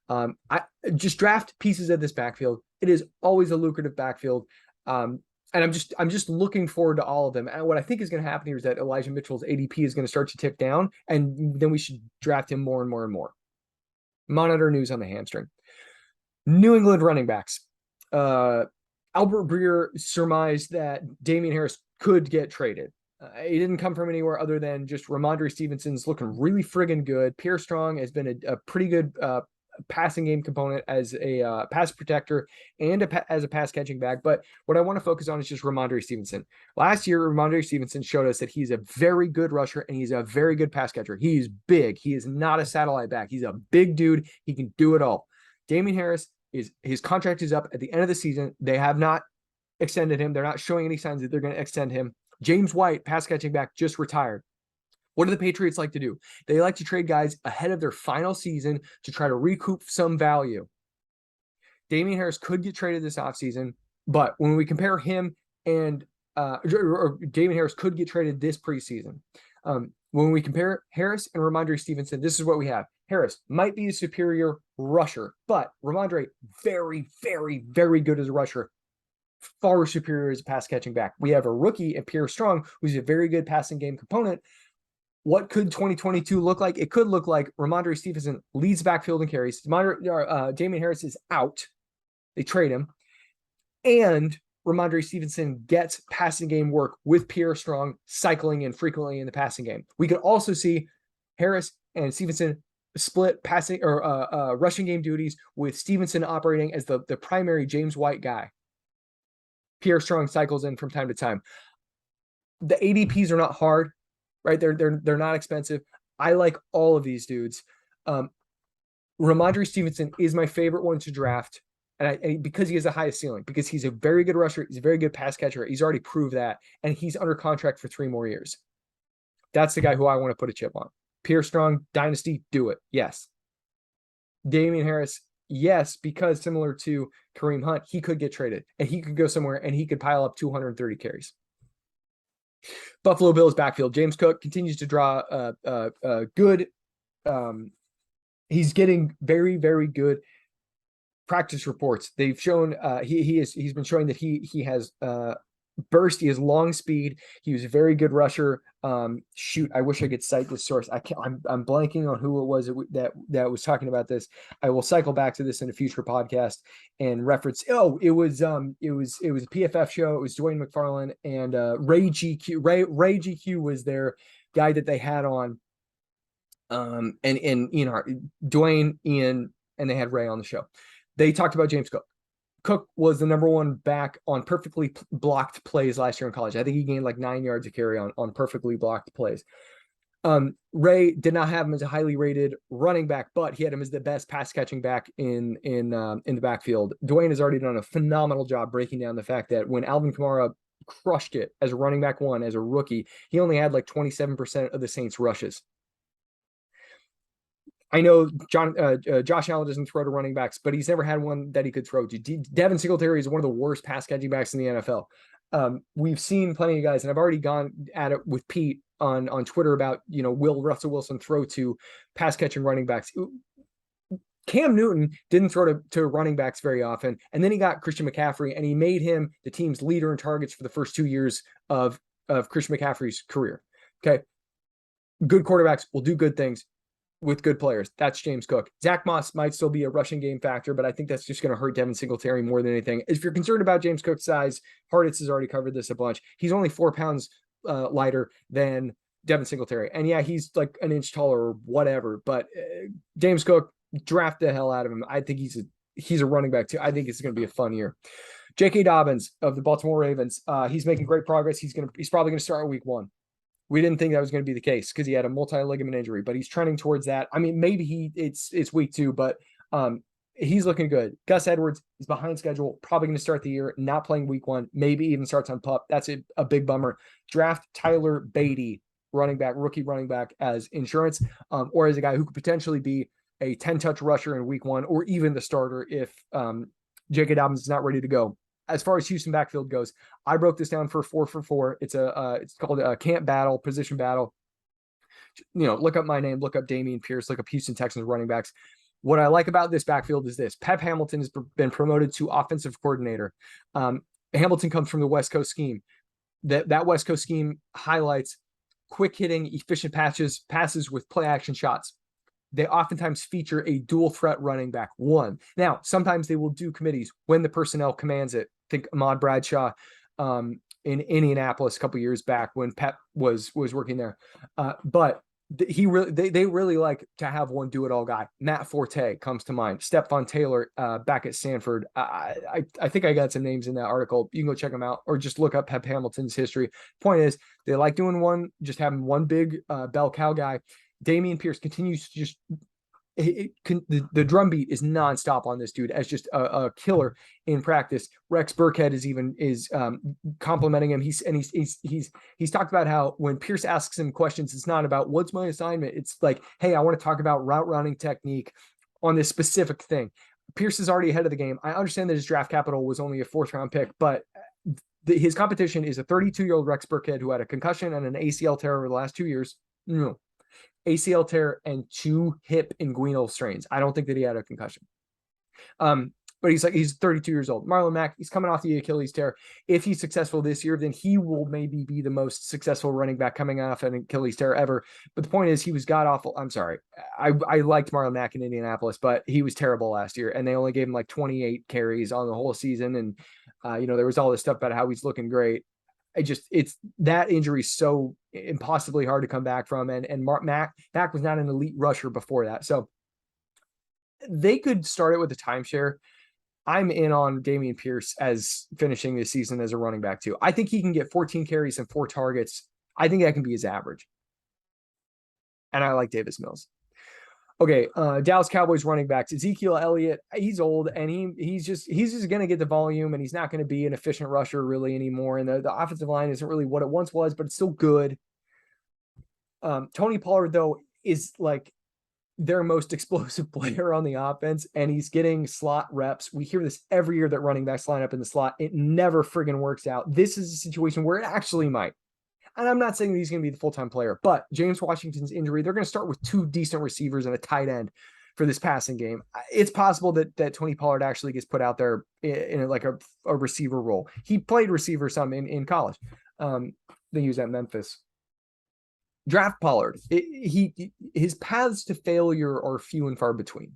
I just draft pieces of this backfield. It is always a lucrative backfield. And I'm just looking forward to all of them. And what I think is going to happen here is that Elijah Mitchell's ADP is going to start to tick down, and then we should draft him more and more and more. Monitor news on the hamstring. New England running backs. Albert Breer surmised that Damian Harris could get traded. He didn't come from anywhere other than just Ramondre Stevenson's looking really friggin' good. Pierre Strong has been a pretty good passing game component as a pass protector and as a pass catching back. But what I want to focus on is just Ramondre Stevenson. Last year, Ramondre Stevenson showed us that he's a very good rusher and he's a very good pass catcher. He's big. He is not a satellite back. He's a big dude. He can do it all. Damian Harris, his contract is up at the end of the season. They have not extended him. They're not showing any signs that they're going to extend him. James White, pass catching back, just retired. What do the Patriots like to do? They like to trade guys ahead of their final season to try to recoup some value. Damian Harris could get traded this offseason, but when we compare him and Damian Harris could get traded this preseason. When we compare Harris and Ramondre Stevenson, this is what we have. Harris might be a superior rusher, but Ramondre, very, very, very good as a rusher. Far superior as a pass catching back. We have a rookie in Pierre Strong, who's a very good passing game component. What could 2022 look like? It could look like Ramondre Stevenson leads backfield and carries. Damian Harris is out. They trade him. And Ramondre Stevenson gets passing game work with Pierre Strong cycling in frequently in the passing game. We could also see Harris and Stevenson split passing or rushing game duties with Stevenson operating as the primary James White guy. Pierre Strong cycles in from time to time. The ADPs are not hard, right? They're not expensive. I like all of these dudes. Ramondre Stevenson is my favorite one to draft, and because he has the highest ceiling, because he's a very good rusher, he's a very good pass catcher. He's already proved that, and he's under contract for 3 more years. That's the guy who I want to put a chip on. Pierre Strong, dynasty, do it. Yes. Damian Harris, yes, because similar to Kareem Hunt, he could get traded and he could go somewhere and he could pile up 230 carries. Buffalo Bills backfield. James Cook continues to draw good. He's getting very, very good practice reports. They've shown he's been showing that he has burst. He has long speed. He was a very good rusher. Shoot, I wish I could cite this source. I can't. I'm blanking on who it was that was talking about this. I will cycle back to this in a future podcast and reference. Oh, it was a PFF show. It was Dwayne McFarland and Ray GQ. Ray GQ was their guy that they had on. And Dwayne, Ian, and they had Ray on the show. They talked about James Cook. Cook was the number one back on perfectly blocked plays last year in college. I think he gained like 9 yards of carry on perfectly blocked plays. Ray did not have him as a highly rated running back, but he had him as the best pass catching back in the backfield. Dwayne has already done a phenomenal job breaking down the fact that when Alvin Kamara crushed it as a running back one, as a rookie, he only had like 27% of the Saints rushes. I know Josh Allen doesn't throw to running backs, but he's never had one that he could throw to. Devin Singletary is one of the worst pass catching backs in the NFL. We've seen plenty of guys, and I've already gone at it with Pete on Twitter about, will Russell Wilson throw to pass catching running backs? Cam Newton didn't throw to running backs very often, and then he got Christian McCaffrey, and he made him the team's leader in targets for the first 2 years of Christian McCaffrey's career. Okay, good quarterbacks will do good things. with good players. That's James Cook. Zach Moss might still be a rushing game factor, but I think that's just going to hurt Devin Singletary more than anything. If you're concerned about James Cook's size, Harditz has already covered this a bunch. He's only 4 pounds lighter than Devin Singletary. And yeah, he's like an inch taller or whatever, but James Cook, draft the hell out of him. I think he's a running back too. I think it's going to be a fun year. J.K. Dobbins of the Baltimore Ravens. He's making great progress. He's probably going to start week 1. We didn't think that was going to be the case because he had a multi-ligament injury, but he's trending towards that. I mean, maybe it's week 2, but he's looking good. Gus Edwards is behind schedule, probably going to start the year, not playing week 1, maybe even starts on PUP. That's a big bummer. Draft Tyler Beatty, rookie running back as insurance, or as a guy who could potentially be a 10-touch rusher in week 1, or even the starter if J.K. Dobbins is not ready to go. As far as Houston backfield goes, I broke this down for 4 for 4. It's called a camp battle, position battle. Look up my name, look up Dameon Pierce, look up Houston Texans running backs. What I like about this backfield is this: Pep Hamilton has been promoted to offensive coordinator. Hamilton comes from the West Coast scheme. That West Coast scheme highlights quick hitting, efficient passes with play action shots. They oftentimes feature a dual threat running back 1. Now, sometimes they will do committees when the personnel commands it. Think Ahmad Bradshaw in Indianapolis a couple years back when Pep was working there. But they really like to have one do-it-all guy. Matt Forte comes to mind. Stephon Taylor back at Stanford. I think I got some names in that article. You can go check them out or just look up Pep Hamilton's history. Point is, they like doing just having one big bell cow guy. Dameon Pierce continues to just the drumbeat is nonstop on this dude as just a killer in practice. Rex Burkhead is complimenting him. He's talked about how when Pierce asks him questions, it's not about what's my assignment. It's like, hey, I want to talk about route running technique on this specific thing. Pierce is already ahead of the game. I understand that his draft capital was only a 4th round pick, but his competition is a 32-year-old Rex Burkhead who had a concussion and an ACL tear over the last 2 years. ACL tear and 2 hip inguinal strains. I don't think that he had a concussion. But he's 32 years old. Marlon Mack, he's coming off the Achilles tear. If he's successful this year, then he will maybe be the most successful running back coming off an Achilles tear ever. But the point is, he was god awful. I'm sorry. I liked Marlon Mack in Indianapolis, but he was terrible last year. And they only gave him like 28 carries on the whole season. And, there was all this stuff about how he's looking great. It's that injury so impossibly hard to come back from. And Mack was not an elite rusher before that. So they could start it with a timeshare. I'm in on Dameon Pierce as finishing this season as a running back too. I think he can get 14 carries and 4 targets. I think that can be his average. And I like Davis Mills. Okay, Dallas Cowboys running backs. Ezekiel Elliott, he's old and he's just going to get the volume and he's not going to be an efficient rusher really anymore. And the offensive line isn't really what it once was, but it's still good. Tony Pollard, though, is like their most explosive player on the offense, and he's getting slot reps. We hear this every year that running backs line up in the slot. It never friggin' works out. This is a situation where it actually might. And I'm not saying that he's going to be the full-time player, but James Washington's injury, they're going to start with 2 decent receivers and a tight end for this passing game. It's possible that Tony Pollard actually gets put out there in like a receiver role. He played receiver some in college. They use at Memphis. Draft Pollard. His paths to failure are few and far between.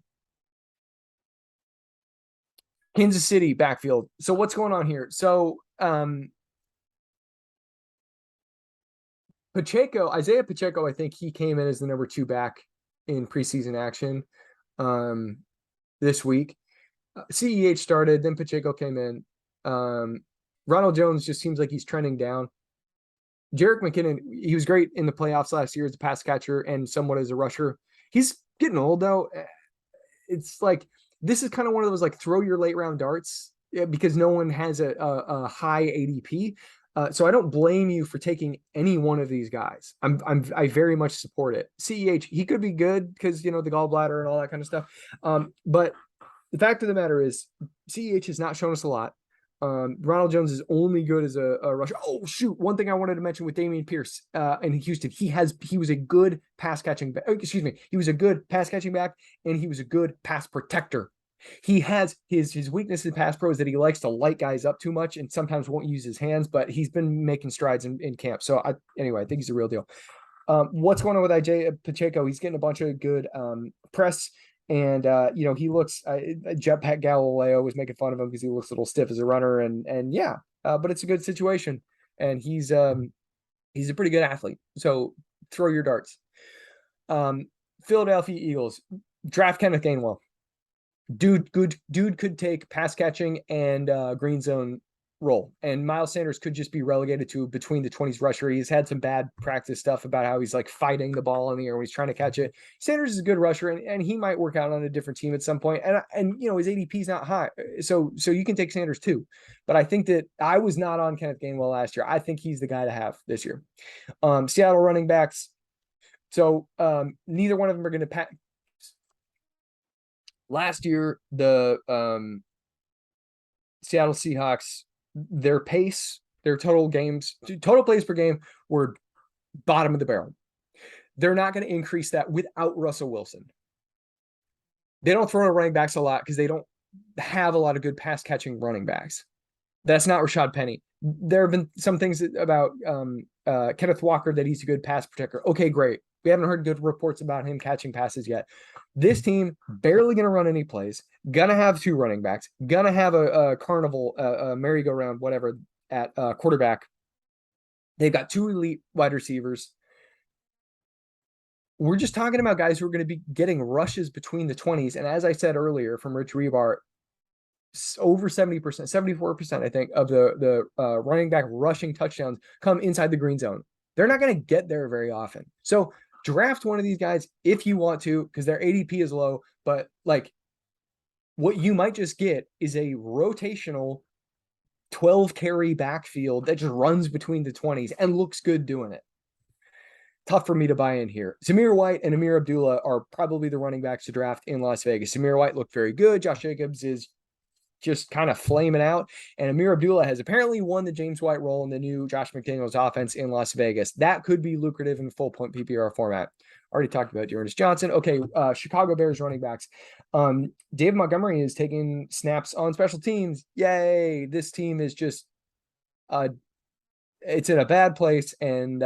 Kansas City backfield. So what's going on here? So Isaiah Pacheco, I think he came in as the number 2 back in preseason action this week. CEH started, then Pacheco came in. Ronald Jones just seems like he's trending down. Jerick McKinnon, he was great in the playoffs last year as a pass catcher and somewhat as a rusher. He's getting old, though. It's like, this is kind of one of those like throw your late round darts because no one has a high ADP. So I don't blame you for taking any one of these guys. I very much support it. CEH, he could be good because, the gallbladder and all that kind of stuff. But the fact of the matter is CEH has not shown us a lot. Ronald Jones is only good as a rusher. Oh shoot. One thing I wanted to mention with Dameon Pierce, in Houston, he was a good pass catching back. He was a good pass catching back and he was a good pass protector. He has his weakness in pass pro is that he likes to light guys up too much and sometimes won't use his hands, but he's been making strides in camp. So I think he's a real deal. What's going on with IJ Pacheco? He's getting a bunch of good press. And he looks. Jetpack Galileo was making fun of him because he looks a little stiff as a runner, and yeah, but it's a good situation, and he's a pretty good athlete. So throw your darts. Philadelphia Eagles draft Kenneth Gainwell. Dude could take pass catching and green zone role, and Miles Sanders could just be relegated to between the 20s rusher. He's had some bad practice stuff about how he's like fighting the ball in the air when he's trying to catch it. Sanders is a good rusher, and he might work out on a different team at some point. And his ADP is not high, so you can take Sanders too. But I think that I was not on Kenneth Gainwell last year. I think he's the guy to have this year. Seattle running backs. So neither one of them are going to pass. Last year, the Seattle Seahawks, their pace, their total plays per game were bottom of the barrel. They're not going to increase that without Russell Wilson. They don't throw to running backs a lot because they don't have a lot of good pass catching running backs. That's not Rashad Penny. There have been some things about Kenneth Walker that he's a good pass protector. Okay, great. We haven't heard good reports about him catching passes yet. This team barely going to run any plays, going to have 2 running backs, going to have a carnival, a merry-go-round, whatever, at quarterback. They've got 2 elite wide receivers. We're just talking about guys who are going to be getting rushes between the 20s. And as I said earlier from Rich Rebar, over 70%, 74%, I think, of the running back rushing touchdowns come inside the green zone. They're not going to get there very often. So draft one of these guys if you want to, because their ADP is low, but like what you might just get is a rotational 12 carry backfield that just runs between the 20s and looks good doing it. Tough for me to buy in here. Zamir White and Amir Abdullah are probably the running backs to draft in Las Vegas. Zamir White looked very good. Josh Jacobs is just kind of flaming out. And Amir Abdullah has apparently won the James White role in the new Josh McDaniels offense in Las Vegas. That could be lucrative in full point PPR format. Already talked about Dearness Johnson. Okay, Chicago Bears running backs. David Montgomery is taking snaps on special teams. Yay! This team is just it's in a bad place, and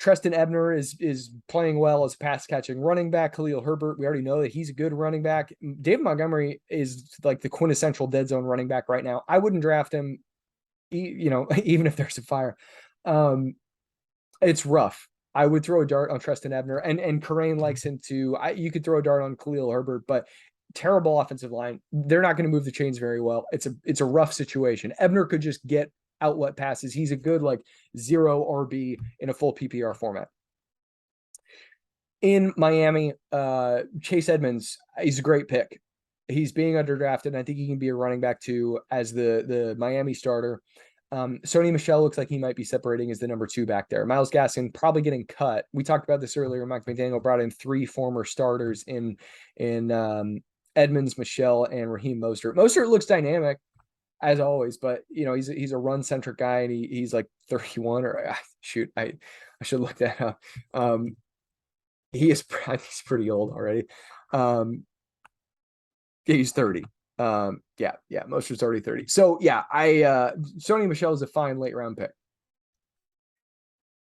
Treston Ebner is playing well as pass catching running back. Khalil Herbert, we already know that he's a good running back. David Montgomery is like the quintessential dead zone running back right now. I wouldn't draft him, even if there's a fire. It's rough. I would throw a dart on Treston Ebner, and Karain likes him too. You could throw a dart on Khalil Herbert, but terrible offensive line. They're not going to move the chains very well. It's a rough situation. Ebner could just get outlet passes. He's a good like 0 RB in a full PPR format. In Miami, Chase Edmonds, he's a great pick. He's being underdrafted, and I think he can be a running back too as the Miami starter. Sony Michel looks like he might be separating as the number 2 back there. Myles Gaskin probably getting cut. We talked about this earlier. Mike McDaniel brought in 3 former starters in Edmonds, Michel, and Raheem Mostert. Mostert looks dynamic as always, but he's a run centric guy, and he's like 31 or shoot, I should look that up. He's pretty old already. He's 30. Mostert's already 30. So yeah, Sony Michel is a fine late round pick.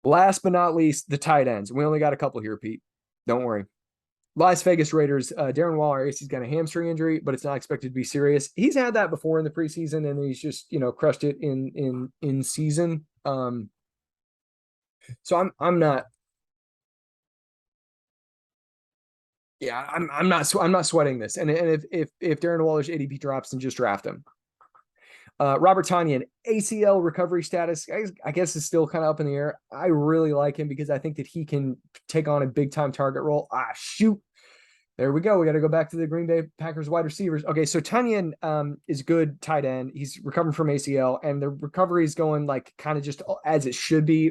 Last but not least, the tight ends. We only got a couple here, Pete. Don't worry. Las Vegas Raiders, Darren Waller, he's got a hamstring injury, but it's not expected to be serious. He's had that before in the preseason, and he's just, crushed it in season. So I'm not sweating this. And if Darren Waller's ADP drops, then just draft him. Robert Tonyan, ACL recovery status, I guess is still kind of up in the air. I really like him because I think that he can take on a big time target role. Shoot. There we go. We got to go back to the Green Bay Packers wide receivers. Okay, so Tonyan is good tight end. He's recovering from ACL, and the recovery is going like kind of just as it should be.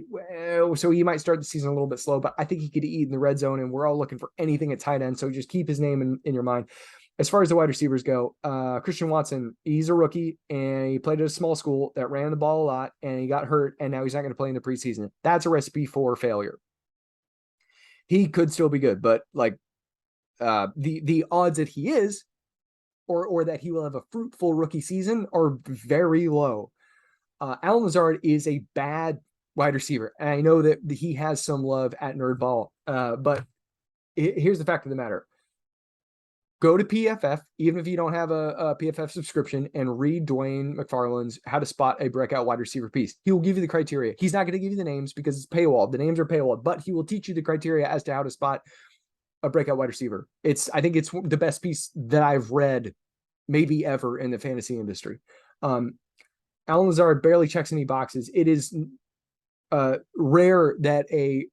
So he might start the season a little bit slow, but I think he could eat in the red zone, and we're all looking for anything at tight end. So just keep his name in your mind. As far as the wide receivers go, Christian Watson, he's a rookie, and he played at a small school that ran the ball a lot, and he got hurt, and now he's not going to play in the preseason. That's a recipe for failure. He could still be good, but like the odds that he is, or that he will have a fruitful rookie season, are very low. Allen Lazard is a bad wide receiver. And I know that he has some love at NerdBall, but here's the fact of the matter. Go to PFF, even if you don't have a PFF subscription, and read Dwayne McFarland's How to Spot a Breakout Wide Receiver piece. He will give you the criteria. He's not going to give you the names because it's paywalled. The names are paywalled, but he will teach you the criteria as to how to spot a breakout wide receiver. I think it's the best piece that I've read maybe ever in the fantasy industry. Allen Lazard barely checks any boxes. It is rare that a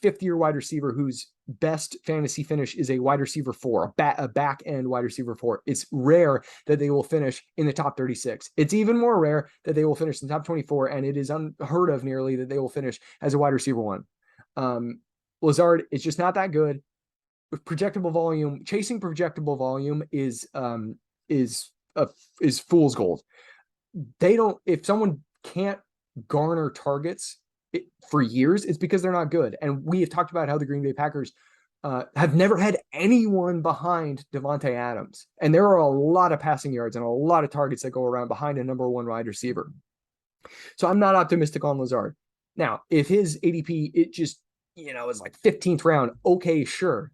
fifth-year wide receiver whose best fantasy finish is a wide receiver 4, a back end wide receiver 4. It's rare that they will finish in the top 36. It's even more rare that they will finish in the top 24, and it is unheard of nearly that they will finish as a wide receiver 1. Lazard is just not that good. With projectable volume, chasing projectable volume is fool's gold. If someone can't garner targets for years, it's because they're not good. And we have talked about how the Green Bay Packers have never had anyone behind Devontae Adams. And there are a lot of passing yards and a lot of targets that go around behind a number 1 wide receiver. So I'm not optimistic on Lazard. Now, if his ADP, it just, is like 15th round, okay, sure.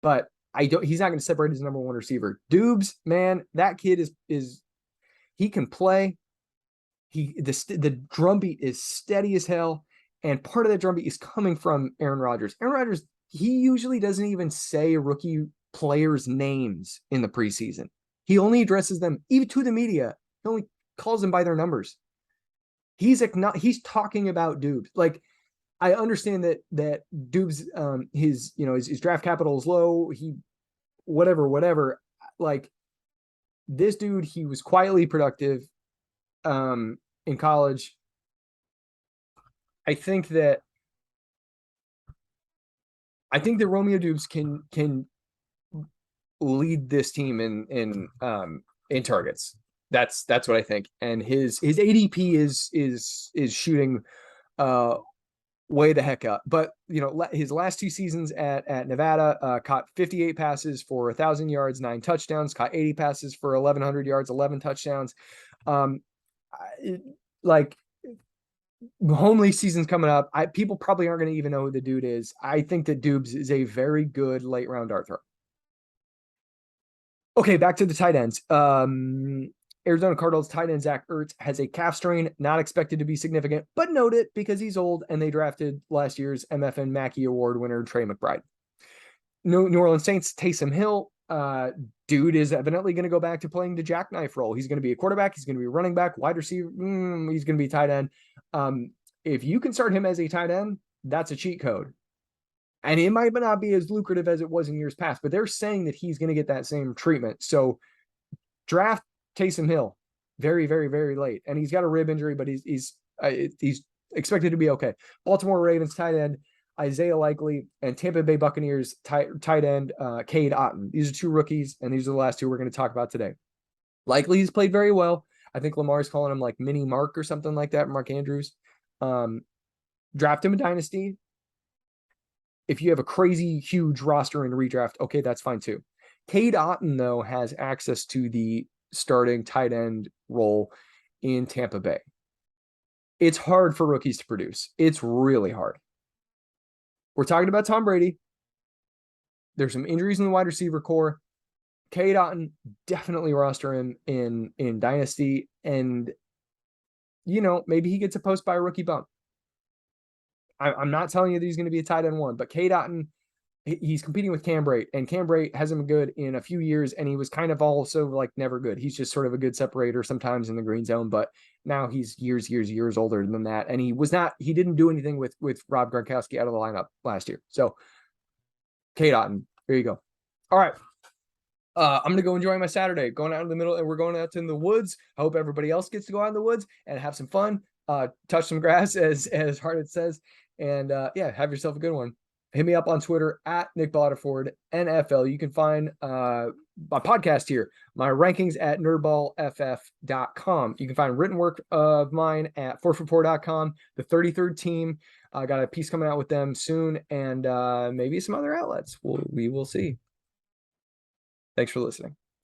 But he's not going to separate as number 1 receiver. Dubes, man, that kid is he can play. The drumbeat is steady as hell, and part of that drumbeat is coming from Aaron Rodgers. Aaron Rodgers, he usually doesn't even say rookie players' names in the preseason. He only addresses them even to the media. He only calls them by their numbers. He's talking about Dubes. Like, I understand that Dubes, his draft capital is low. He, whatever. Like, this dude, he was quietly productive in college. I think that Romeo Dubes can lead this team in targets. That's what I think. And his ADP is shooting way the heck up. But his last 2 seasons at Nevada, caught 58 passes for 1,000 yards, 9 touchdowns, caught 80 passes for 1,100 yards, 11 touchdowns. Home league season's coming up. People probably aren't going to even know who the dude is. I think that Dubes is a very good late round dart throw. Okay, back to the tight ends. Arizona Cardinals tight end Zach Ertz has a calf strain, not expected to be significant, but note it because he's old and they drafted last year's MFN Mackey Award winner Trey McBride. New Orleans Saints Taysom Hill. Dude is evidently going to go back to playing the jackknife role. He's going to be a quarterback. He's going to be a running back, wide receiver. He's going to be tight end. If you can start him as a tight end, that's a cheat code. And it might not be as lucrative as it was in years past, but they're saying that he's going to get that same treatment. So draft Taysom Hill very, very, very late. And he's got a rib injury, but he's expected to be okay. Baltimore Ravens tight end Isaiah Likely, and Tampa Bay Buccaneers tight end Cade Otton. These are 2 rookies, and these are the last 2 we're going to talk about today. Likely's played very well. I think Lamar's calling him like mini Mark or something like that, Mark Andrews. Draft him in Dynasty. If you have a crazy, huge roster in redraft, okay, that's fine too. Cade Otton, though, has access to the starting tight end role in Tampa Bay. It's hard for rookies to produce. It's really hard. We're talking about Tom Brady. There's some injuries in the wide receiver core. Cade Otton, definitely roster him in Dynasty. And, maybe he gets a post by a rookie bump. I'm not telling you that he's going to be a tight end 1, but Cade Otton, he's competing with Cam Brate, and Cam Brate hasn't been good in a few years, and he was kind of also like never good. He's just sort of a good separator sometimes in the green zone, but now he's years older than that. And he didn't do anything with Rob Gronkowski out of the lineup last year. So Cade Otton, there you go. All right. I'm going to go enjoy my Saturday, going out in the middle, and we're going out in the woods. I hope everybody else gets to go out in the woods and have some fun, touch some grass as Harden says. And have yourself a good one. Hit me up on Twitter at Nic Bodiford NFL. You can find my podcast here, my rankings at nerdballff.com. You can find written work of mine at 4for4.com. The 33rd team, I got a piece coming out with them soon, and maybe some other outlets. We will see. Thanks for listening.